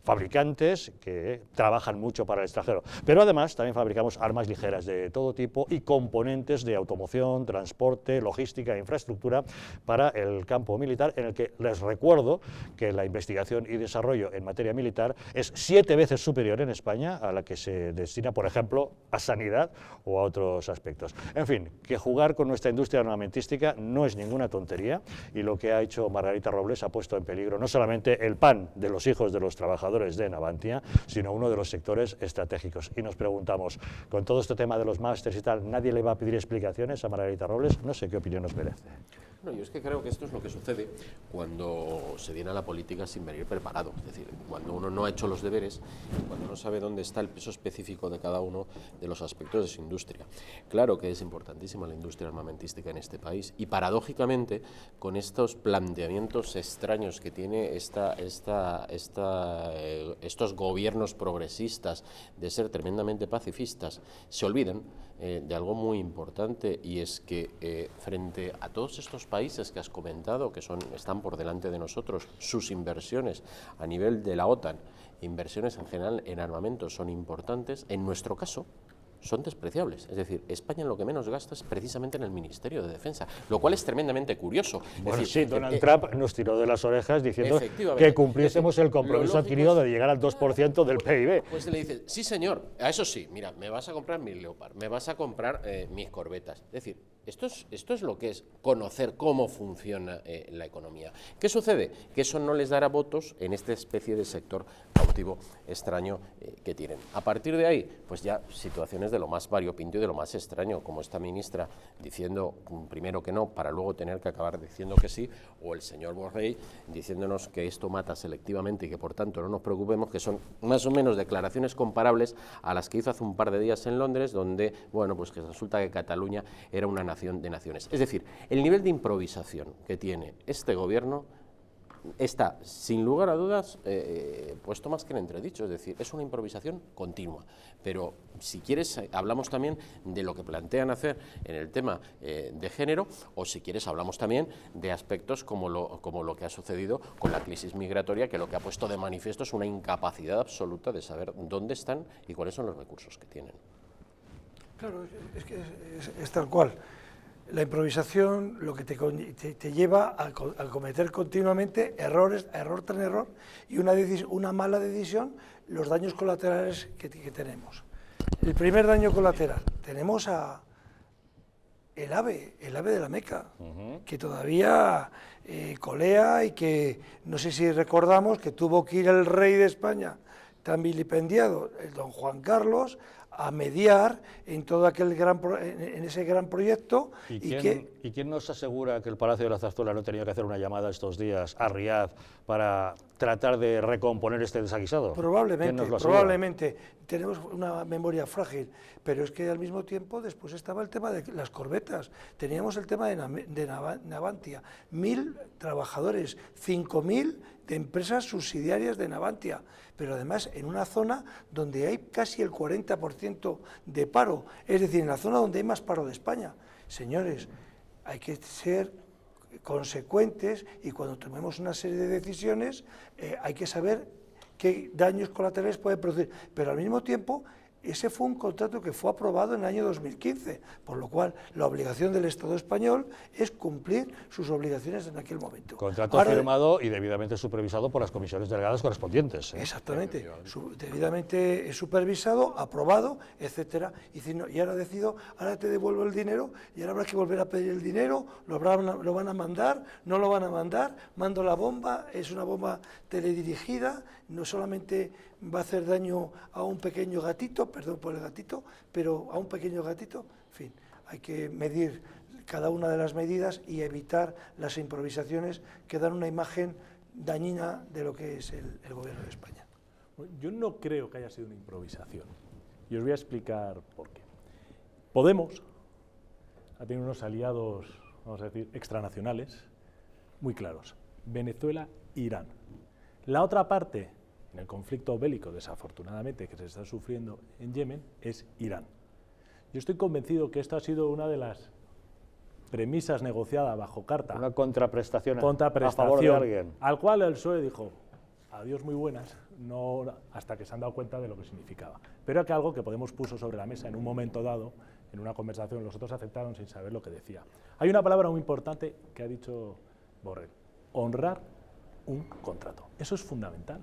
fabricantes que trabajan mucho para el extranjero, pero además también fabricamos armas ligeras de todo tipo y componentes de automoción, transporte, logística e infraestructura para el campo militar, en el que les recuerdo que la investigación y desarrollo en materia militar es 7 veces superior en España a la que se destina, por ejemplo, a sanidad o a otros aspectos. En fin, que jugar con nuestra industria armamentística no es ninguna tontería, y lo que ha hecho Margarita Robles ha puesto en peligro no solamente el pan de los hijos de los trabajadores de Navantia, sino uno de los sectores estratégicos. Y nos preguntamos, con todo este tema de los másters y tal, ¿nadie le va a pedir explicaciones a Margarita Robles? No sé qué opinión nos merece. No, yo es que creo que esto es lo que sucede cuando se viene a la política sin venir preparado. Es decir, cuando uno no ha hecho los deberes, cuando no sabe dónde está el peso específico de cada uno de los aspectos de su industria. Claro que es importantísima la industria armamentística en este país, y paradójicamente, con estos planteamientos extraños que tiene estos gobiernos progresistas de ser tremendamente pacifistas, se olvidan de algo muy importante, y es que frente a todos estos países que has comentado, que están por delante de nosotros, sus inversiones a nivel de la OTAN, inversiones en general en armamento, son importantes. En nuestro caso son despreciables. Es decir, España lo que menos gasta es precisamente en el Ministerio de Defensa, lo cual es tremendamente curioso. Bueno, decir, sí, Donald Trump nos tiró de las orejas diciendo que cumpliésemos el compromiso adquirido de llegar al 2% del PIB. Pues le dice, sí señor, a eso sí, mira, me vas a comprar mis Leopard, me vas a comprar mis corbetas. Es decir, esto es lo que es conocer cómo funciona la economía. ¿Qué sucede? Que eso no les dará votos en esta especie de sector cautivo extraño que tienen. A partir de ahí, pues ya situaciones de lo más variopinto y de lo más extraño, como esta ministra diciendo primero que no, para luego tener que acabar diciendo que sí, o el señor Borrell diciéndonos que esto mata selectivamente y que por tanto no nos preocupemos, que son más o menos declaraciones comparables a las que hizo hace un par de días en Londres, donde, bueno, pues que resulta que Cataluña era una nación de naciones. Es decir, el nivel de improvisación que tiene este gobierno está, sin lugar a dudas, puesto más que en entredicho. Es decir, es una improvisación continua. Pero, si quieres, hablamos también de lo que plantean hacer en el tema de género, o si quieres, hablamos también de aspectos como lo que ha sucedido con la crisis migratoria, que lo que ha puesto de manifiesto es una incapacidad absoluta de saber dónde están y cuáles son los recursos que tienen. Claro, es que es tal cual. La improvisación lo que te lleva a cometer continuamente errores, error tras error, y una mala decisión, los daños colaterales que tenemos. El primer daño colateral, tenemos el ave de la Meca, que todavía colea y que no sé si recordamos que tuvo que ir el rey de España, tan vilipendiado, el don Juan Carlos, a mediar en todo en ese gran proyecto. ¿Y quién nos asegura que el Palacio de la Zarzuela no ha tenido que hacer una llamada estos días a Riad para tratar de recomponer este desaguisado? Probablemente tenemos una memoria frágil, pero es que al mismo tiempo después estaba el tema de las corbetas, teníamos el tema de Navantia, 1.000 trabajadores, 5.000 de empresas subsidiarias de Navantia, pero además en una zona donde hay casi el 40% de paro, es decir, en la zona donde hay más paro de España. Señores, hay que ser consecuentes y cuando tomemos una serie de decisiones hay que saber qué daños colaterales puede producir, pero al mismo tiempo ese fue un contrato que fue aprobado en el año 2015, por lo cual la obligación del Estado español es cumplir sus obligaciones en aquel momento. Contrato firmado y debidamente supervisado por las comisiones delegadas correspondientes. Exactamente, debidamente supervisado, aprobado, etcétera. Y ahora decido, ahora te devuelvo el dinero y ahora habrá que volver a pedir el dinero, lo van a mandar, no lo van a mandar, mando la bomba, es una bomba teledirigida, no solamente va a hacer daño a un pequeño gatito, perdón por el gatito, pero a un pequeño gatito, en fin, hay que medir cada una de las medidas y evitar las improvisaciones que dan una imagen dañina de lo que es el gobierno de España. Yo no creo que haya sido una improvisación y os voy a explicar por qué. Podemos ha tenido unos aliados, vamos a decir, extranacionales muy claros, Venezuela e Irán. La otra parte en el conflicto bélico, desafortunadamente, que se está sufriendo en Yemen, es Irán. Yo estoy convencido que esto ha sido una de las premisas negociadas bajo carta. Una contraprestación a favor de alguien. Al cual el PSOE dijo, adiós muy buenas, no, hasta que se han dado cuenta de lo que significaba. Pero es que algo que Podemos puso sobre la mesa en un momento dado, en una conversación, los otros aceptaron sin saber lo que decía. Hay una palabra muy importante que ha dicho Borrell, honrar un contrato. Eso es fundamental.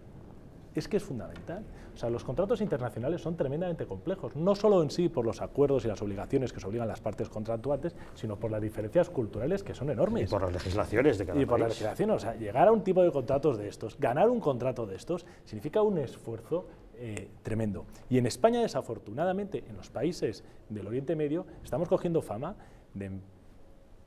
Es que es fundamental. O sea, los contratos internacionales son tremendamente complejos, no solo en sí por los acuerdos y las obligaciones que se obligan las partes contractuantes, sino por las diferencias culturales que son enormes. Y por las legislaciones de cada país. Y por la legislación, o sea, llegar a un tipo de contratos de estos, ganar un contrato de estos, significa un esfuerzo tremendo. Y en España, desafortunadamente, en los países del Oriente Medio, estamos cogiendo fama de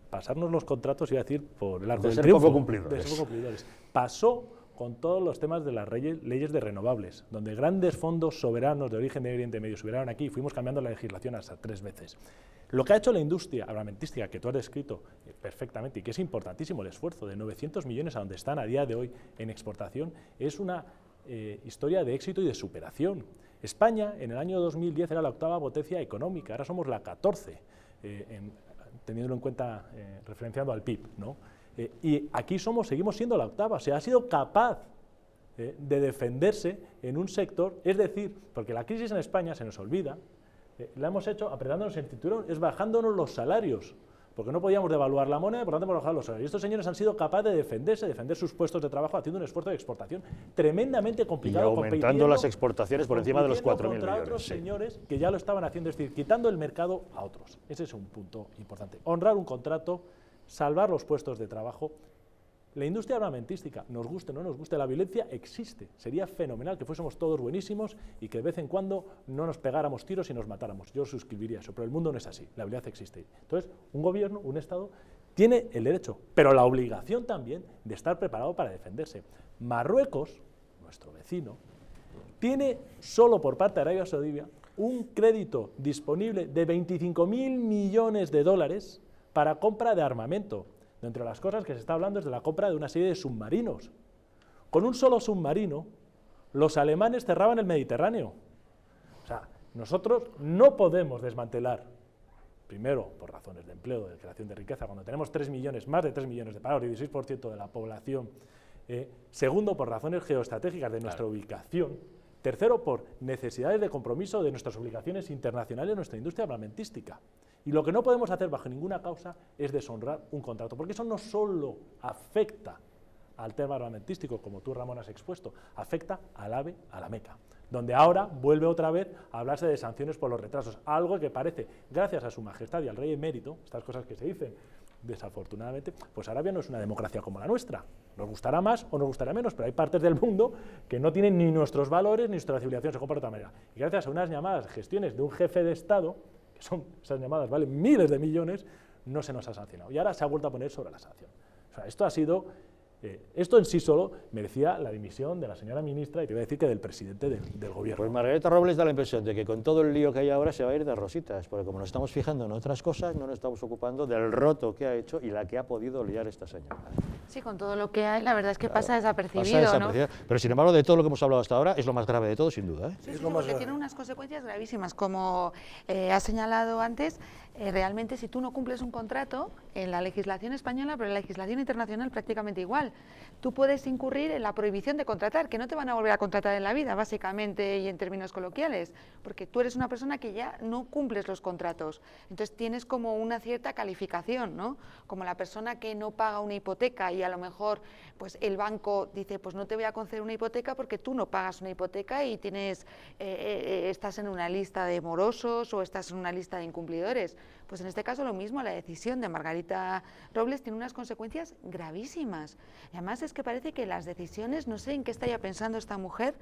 pasarnos los contratos, iba a decir, por el arco del triunfo. De ser poco cumplidores. Pasó con todos los temas de las leyes de renovables, donde grandes fondos soberanos de origen de Oriente Medio subieron aquí y fuimos cambiando la legislación hasta 3 veces. Lo que ha hecho la industria armamentística, que tú has descrito perfectamente y que es importantísimo el esfuerzo de 900 millones a donde están a día de hoy en exportación, es una historia de éxito y de superación. España en el año 2010 era la 8ª potencia económica, ahora somos la 14, teniéndolo en cuenta, referenciando al PIB, ¿no? Y aquí seguimos siendo la 8ª, o sea, ha sido capaz de defenderse en un sector, es decir, porque la crisis en España se nos olvida, la hemos hecho apretándonos el cinturón, es bajándonos los salarios, porque no podíamos devaluar la moneda, por lo tanto hemos bajado los salarios. Y estos señores han sido capaces de defenderse, defender sus puestos de trabajo, haciendo un esfuerzo de exportación tremendamente complicado. Y aumentando las exportaciones por encima de los 4.000 millones. Contra otros señores que ya lo estaban haciendo, es decir, quitando el mercado a otros. Ese es un punto importante. Honrar un contrato, salvar los puestos de trabajo. La industria armamentística, nos guste o no nos guste, la violencia existe. Sería fenomenal que fuésemos todos buenísimos y que de vez en cuando no nos pegáramos tiros y nos matáramos. Yo suscribiría eso, pero el mundo no es así, la violencia existe. Entonces, un gobierno, un Estado, tiene el derecho, pero la obligación también de estar preparado para defenderse. Marruecos, nuestro vecino, tiene solo por parte de Arabia Saudí un crédito disponible de 25.000 millones de dólares para compra de armamento. De entre las cosas que se está hablando es de la compra de una serie de submarinos. Con un solo submarino, los alemanes cerraban el Mediterráneo. O sea, nosotros no podemos desmantelar, primero, por razones de empleo, de creación de riqueza, cuando tenemos 3 millones, más de 3 millones de parados, 16% de la población. Segundo, por razones geoestratégicas de nuestra ubicación. Tercero, por necesidades de compromiso de nuestras obligaciones internacionales, nuestra industria armamentística. Y lo que no podemos hacer bajo ninguna causa es deshonrar un contrato, porque eso no solo afecta al tema armamentístico, como tú, Ramón, has expuesto, afecta al AVE, a la Meca, donde ahora vuelve otra vez a hablarse de sanciones por los retrasos, algo que parece, gracias a su majestad y al rey emérito, estas cosas que se dicen, desafortunadamente, pues Arabia no es una democracia como la nuestra. Nos gustará más o nos gustará menos, pero hay partes del mundo que no tienen ni nuestros valores ni nuestra civilización, se comporta de otra manera. Y gracias a unas llamadas gestiones de un jefe de Estado, que son, esas llamadas valen miles de millones, no se nos ha sancionado. Y ahora se ha vuelto a poner sobre la sanción. O sea, esto ha sido... esto en sí solo merecía la dimisión de la señora ministra y te voy a decir que del presidente del gobierno. Pues Margarita Robles da la impresión de que con todo el lío que hay ahora se va a ir de rositas, porque como nos estamos fijando en otras cosas, no nos estamos ocupando del roto que ha hecho y la que ha podido liar esta señora. Sí, con todo lo que hay, la verdad es que pasa desapercibido, pasa desapercibido, ¿no? Pero sin embargo, de todo lo que hemos hablado hasta ahora, es lo más grave de todo, sin duda, ¿eh? Sí, porque tiene unas consecuencias gravísimas, como ha señalado antes. Realmente, si tú no cumples un contrato, en la legislación española, pero en la legislación internacional prácticamente igual, tú puedes incurrir en la prohibición de contratar, que no te van a volver a contratar en la vida, básicamente, y en términos coloquiales, porque tú eres una persona que ya no cumples los contratos. Entonces tienes como una cierta calificación, ¿no? Como la persona que no paga una hipoteca y a lo mejor pues el banco dice, pues no te voy a conceder una hipoteca porque tú no pagas una hipoteca y tienes, estás en una lista de morosos o estás en una lista de incumplidores. Pues en este caso lo mismo, la decisión de Margarita Robles tiene unas consecuencias gravísimas. Y además es que parece que las decisiones, no sé en qué estaría pensando esta mujer,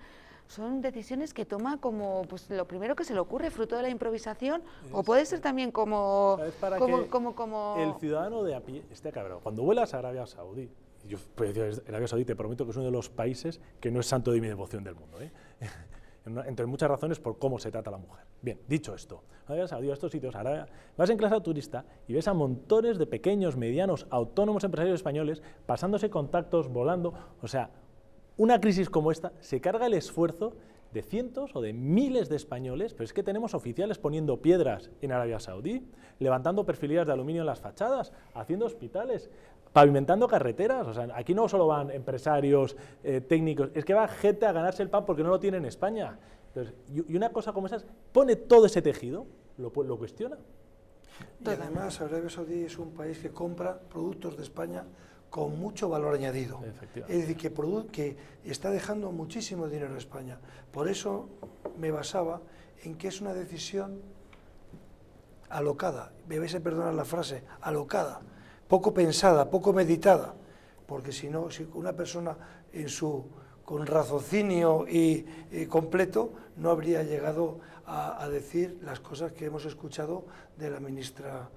son decisiones que toma como pues lo primero que se le ocurre, fruto de la improvisación, o puede ser también como el ciudadano de a pie esté cabrón. Cuando vuelas a Arabia Saudí, yo pues, Arabia Saudí te prometo que es uno de los países que no es santo de mi devoción del mundo, ¿eh? Entre muchas razones por cómo se trata a la mujer. Bien, dicho esto, Arabia Saudí, a estos sitios, Arabia, vas en clase turista y ves a montones de pequeños, medianos, autónomos empresarios españoles pasándose contactos, volando, o sea, una crisis como esta se carga el esfuerzo de cientos o de miles de españoles, pero es que tenemos oficiales poniendo piedras en Arabia Saudí, levantando perfiladas de aluminio en las fachadas, haciendo hospitales, pavimentando carreteras. O sea, aquí no solo van empresarios, técnicos, es que va gente a ganarse el pan porque no lo tiene en España. Entonces, y una cosa como esa, pone todo ese tejido, lo cuestiona. Y además Arabia Saudí es un país que compra productos de España con mucho valor añadido. Es decir, que está dejando muchísimo dinero a España. Por eso me basaba en que es una decisión alocada, me vais a perdonar la frase, alocada, poco pensada, poco meditada, porque si no, si una persona con raciocinio y completo no habría llegado a decir las cosas que hemos escuchado de la ministra.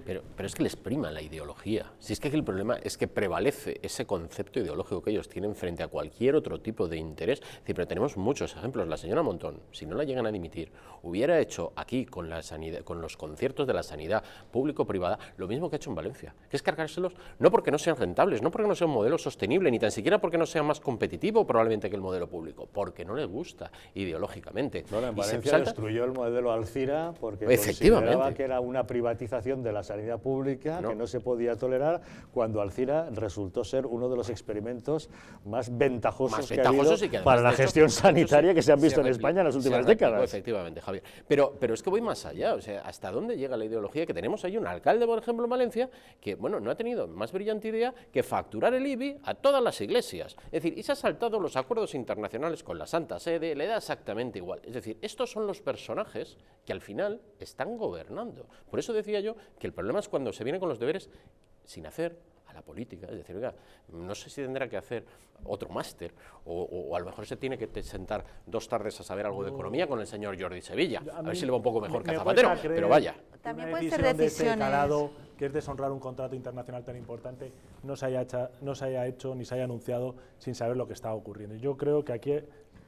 Pero es que les prima la ideología. Si es que aquí el problema es que prevalece ese concepto ideológico que ellos tienen frente a cualquier otro tipo de interés. Es decir, pero tenemos muchos ejemplos. La señora Montón, si no la llegan a dimitir, hubiera hecho aquí con la sanidad, con los conciertos de la sanidad público-privada, lo mismo que ha hecho en Valencia, que es cargárselos no porque no sean rentables, no porque no sea un modelo sostenible, ni tan siquiera porque no sea más competitivo probablemente que el modelo público, porque no les gusta ideológicamente. Bueno, en Valencia destruyó el modelo Alcira porque efectivamente consideraba que era una privatización de la sanidad pública que no se podía tolerar, cuando Alcira resultó ser uno de los experimentos más ventajosos que ha habido para la gestión sanitaria que se han visto en España en las últimas décadas. Efectivamente, Javier. Pero es que voy más allá, o sea, ¿hasta dónde llega la ideología? Que tenemos ahí un alcalde, por ejemplo, en Valencia, que, bueno, no ha tenido más brillante idea que facturar el IBI a todas las iglesias. Es decir, y se ha saltado los acuerdos internacionales con la Santa Sede, le da exactamente igual. Es decir, estos son los personajes que al final están gobernando. Por eso decía yo que el problema es cuando se viene con los deberes sin hacer a la política, es decir, oiga, no sé si tendrá que hacer otro máster o a lo mejor se tiene que sentar 2 tardes a saber algo de economía con el señor Jordi Sevilla, a ver si le va un poco mejor que a Zapatero, pero vaya. También puede ser decisiones de decisiones este calado, que es deshonrar un contrato internacional tan importante, no se haya hecho ni se haya anunciado sin saber lo que está ocurriendo. Yo creo que aquí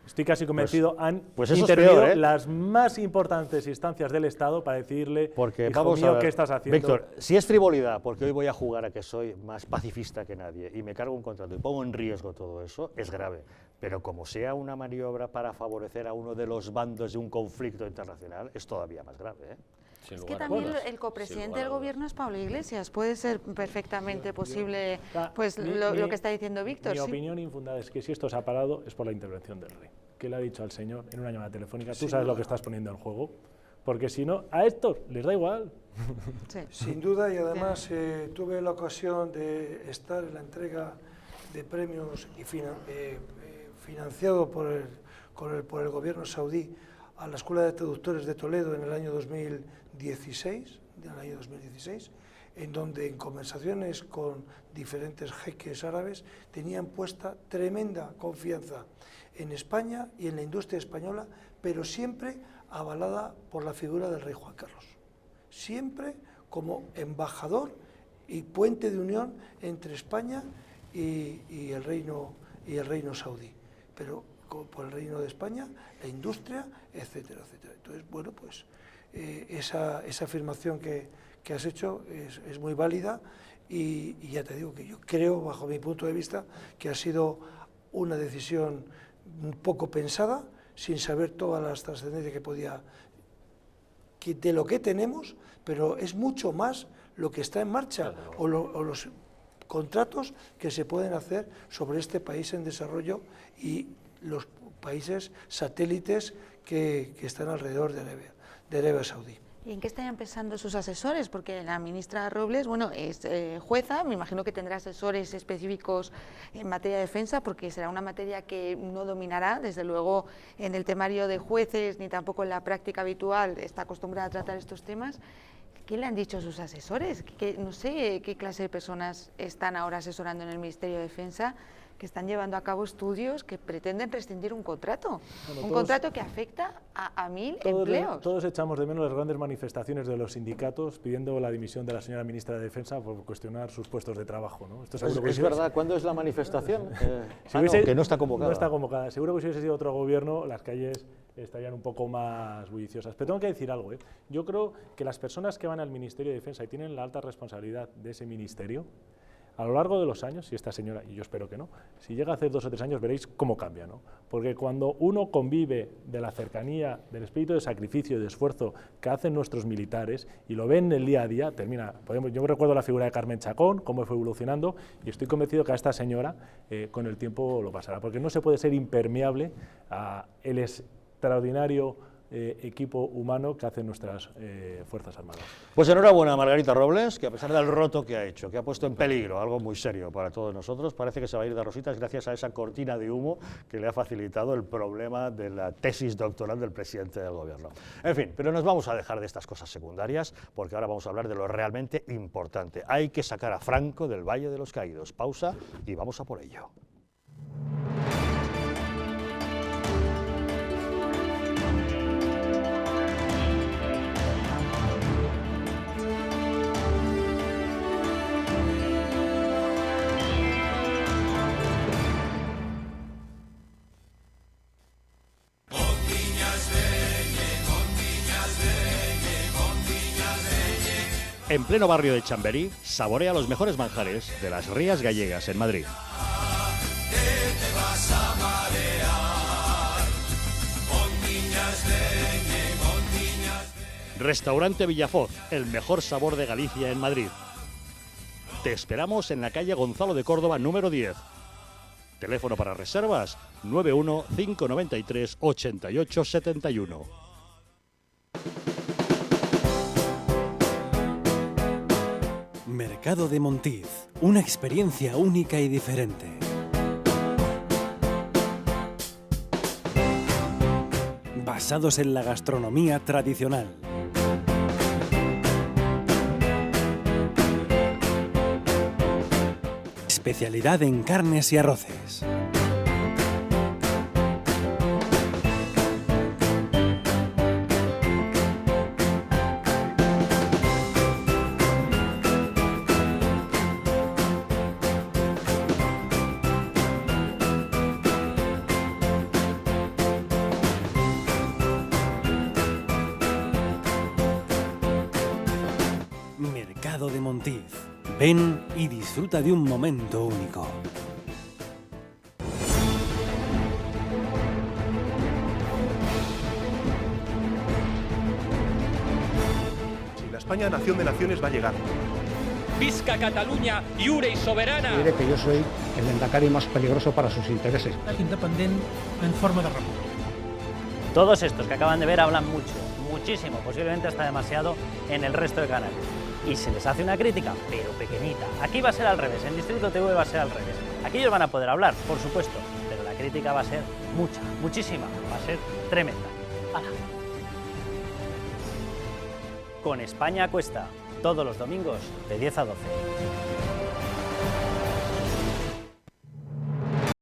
estoy casi convencido, han intervenido peor, ¿eh? las más importantes instancias del Estado para decirle, porque hijo vamos mío, a ver, ¿qué estás haciendo? Víctor, si es frivolidad, porque hoy voy a jugar a que soy más pacifista que nadie y me cargo un contrato y pongo en riesgo todo eso, es grave. Pero como sea una maniobra para favorecer a uno de los bandos de un conflicto internacional, es todavía más grave, ¿eh? Es que también el copresidente del gobierno es Pablo Iglesias, puede ser perfectamente posible pues lo que está diciendo Víctor. Mi opinión infundada es que si esto se ha parado es por la intervención del rey, que le ha dicho al señor en una llamada telefónica, tú sabes lo que estás poniendo en juego, porque si no, a estos les da igual. Sí. Sin duda, y además tuve la ocasión de estar en la entrega de premios y financiado por el gobierno saudí a la Escuela de Traductores de Toledo en el año 2016, en donde en conversaciones con diferentes jeques árabes tenían puesta tremenda confianza en España y en la industria española, pero siempre avalada por la figura del rey Juan Carlos, siempre como embajador y puente de unión entre España y el reino saudí, pero por el reino de España, la industria, etcétera, etcétera. Entonces, bueno, pues esa afirmación que has hecho es muy válida y ya te digo que yo creo, bajo mi punto de vista, que ha sido una decisión un poco pensada, sin saber todas las trascendencias de lo que tenemos, pero es mucho más lo que está en marcha o los contratos que se pueden hacer sobre este país en desarrollo y los países satélites que están alrededor de Arabia Saudí. ¿Y en qué están pensando sus asesores? Porque la ministra Robles, bueno, es jueza, me imagino que tendrá asesores específicos en materia de defensa, porque será una materia que no dominará, desde luego, en el temario de jueces, ni tampoco en la práctica habitual está acostumbrada a tratar estos temas. ¿Qué le han dicho sus asesores? No sé qué clase de personas están ahora asesorando en el Ministerio de Defensa, que están llevando a cabo estudios que pretenden rescindir un contrato, contrato que afecta a 1000 empleos. Todos echamos de menos las grandes manifestaciones de los sindicatos pidiendo la dimisión de la señora ministra de Defensa por cuestionar sus puestos de trabajo, ¿no? Esto es verdad, ¿cuándo es la manifestación? Que no está convocada. No está convocada. Seguro que si hubiese sido otro gobierno, las calles estarían un poco más bulliciosas. Pero tengo que decir algo, ¿eh? Yo creo que las personas que van al Ministerio de Defensa y tienen la alta responsabilidad de ese ministerio, a lo largo de los años, si esta señora, y yo espero que no, si llega a hacer 2 o 3 años veréis cómo cambia, ¿no? Porque cuando uno convive de la cercanía, del espíritu de sacrificio y de esfuerzo que hacen nuestros militares y lo ven en el día a día, termina. Yo recuerdo la figura de Carmen Chacón, cómo fue evolucionando, y estoy convencido que a esta señora con el tiempo lo pasará, porque no se puede ser impermeable a el extraordinario equipo humano que hacen nuestras Fuerzas Armadas. Pues enhorabuena a Margarita Robles, que a pesar del roto que ha hecho, que ha puesto en peligro algo muy serio para todos nosotros, parece que se va a ir de rositas gracias a esa cortina de humo que le ha facilitado el problema de la tesis doctoral del presidente del gobierno. En fin, pero nos vamos a dejar de estas cosas secundarias, porque ahora vamos a hablar de lo realmente importante. Hay que sacar a Franco del Valle de los Caídos. Pausa y vamos a por ello. En pleno barrio de Chamberí, saborea los mejores manjares de las Rías Gallegas en Madrid. Restaurante Villafoz, el mejor sabor de Galicia en Madrid. Te esperamos en la calle Gonzalo de Córdoba, número 10. Teléfono para reservas 91 593 88 71. Mercado de Montiz, una experiencia única y diferente. Basados en la gastronomía tradicional. Especialidad en carnes y arroces. Mercado de Montiz. Ven y disfruta de un momento único. Si la España nación de naciones va a llegar. Visca Catalunya, lliure i soberana. Diré que yo soy el Endacari más peligroso para sus intereses. Independent en forma de república. Todos estos que acaban de ver hablan mucho, muchísimo, posiblemente hasta demasiado en el resto de canales. Y se les hace una crítica, pero pequeñita. Aquí va a ser al revés, en Distrito TV va a ser al revés. Aquí ellos van a poder hablar, por supuesto, pero la crítica va a ser mucha, muchísima, va a ser tremenda. ¡Hala! Con España a Cuesta, todos los domingos de 10 a 12.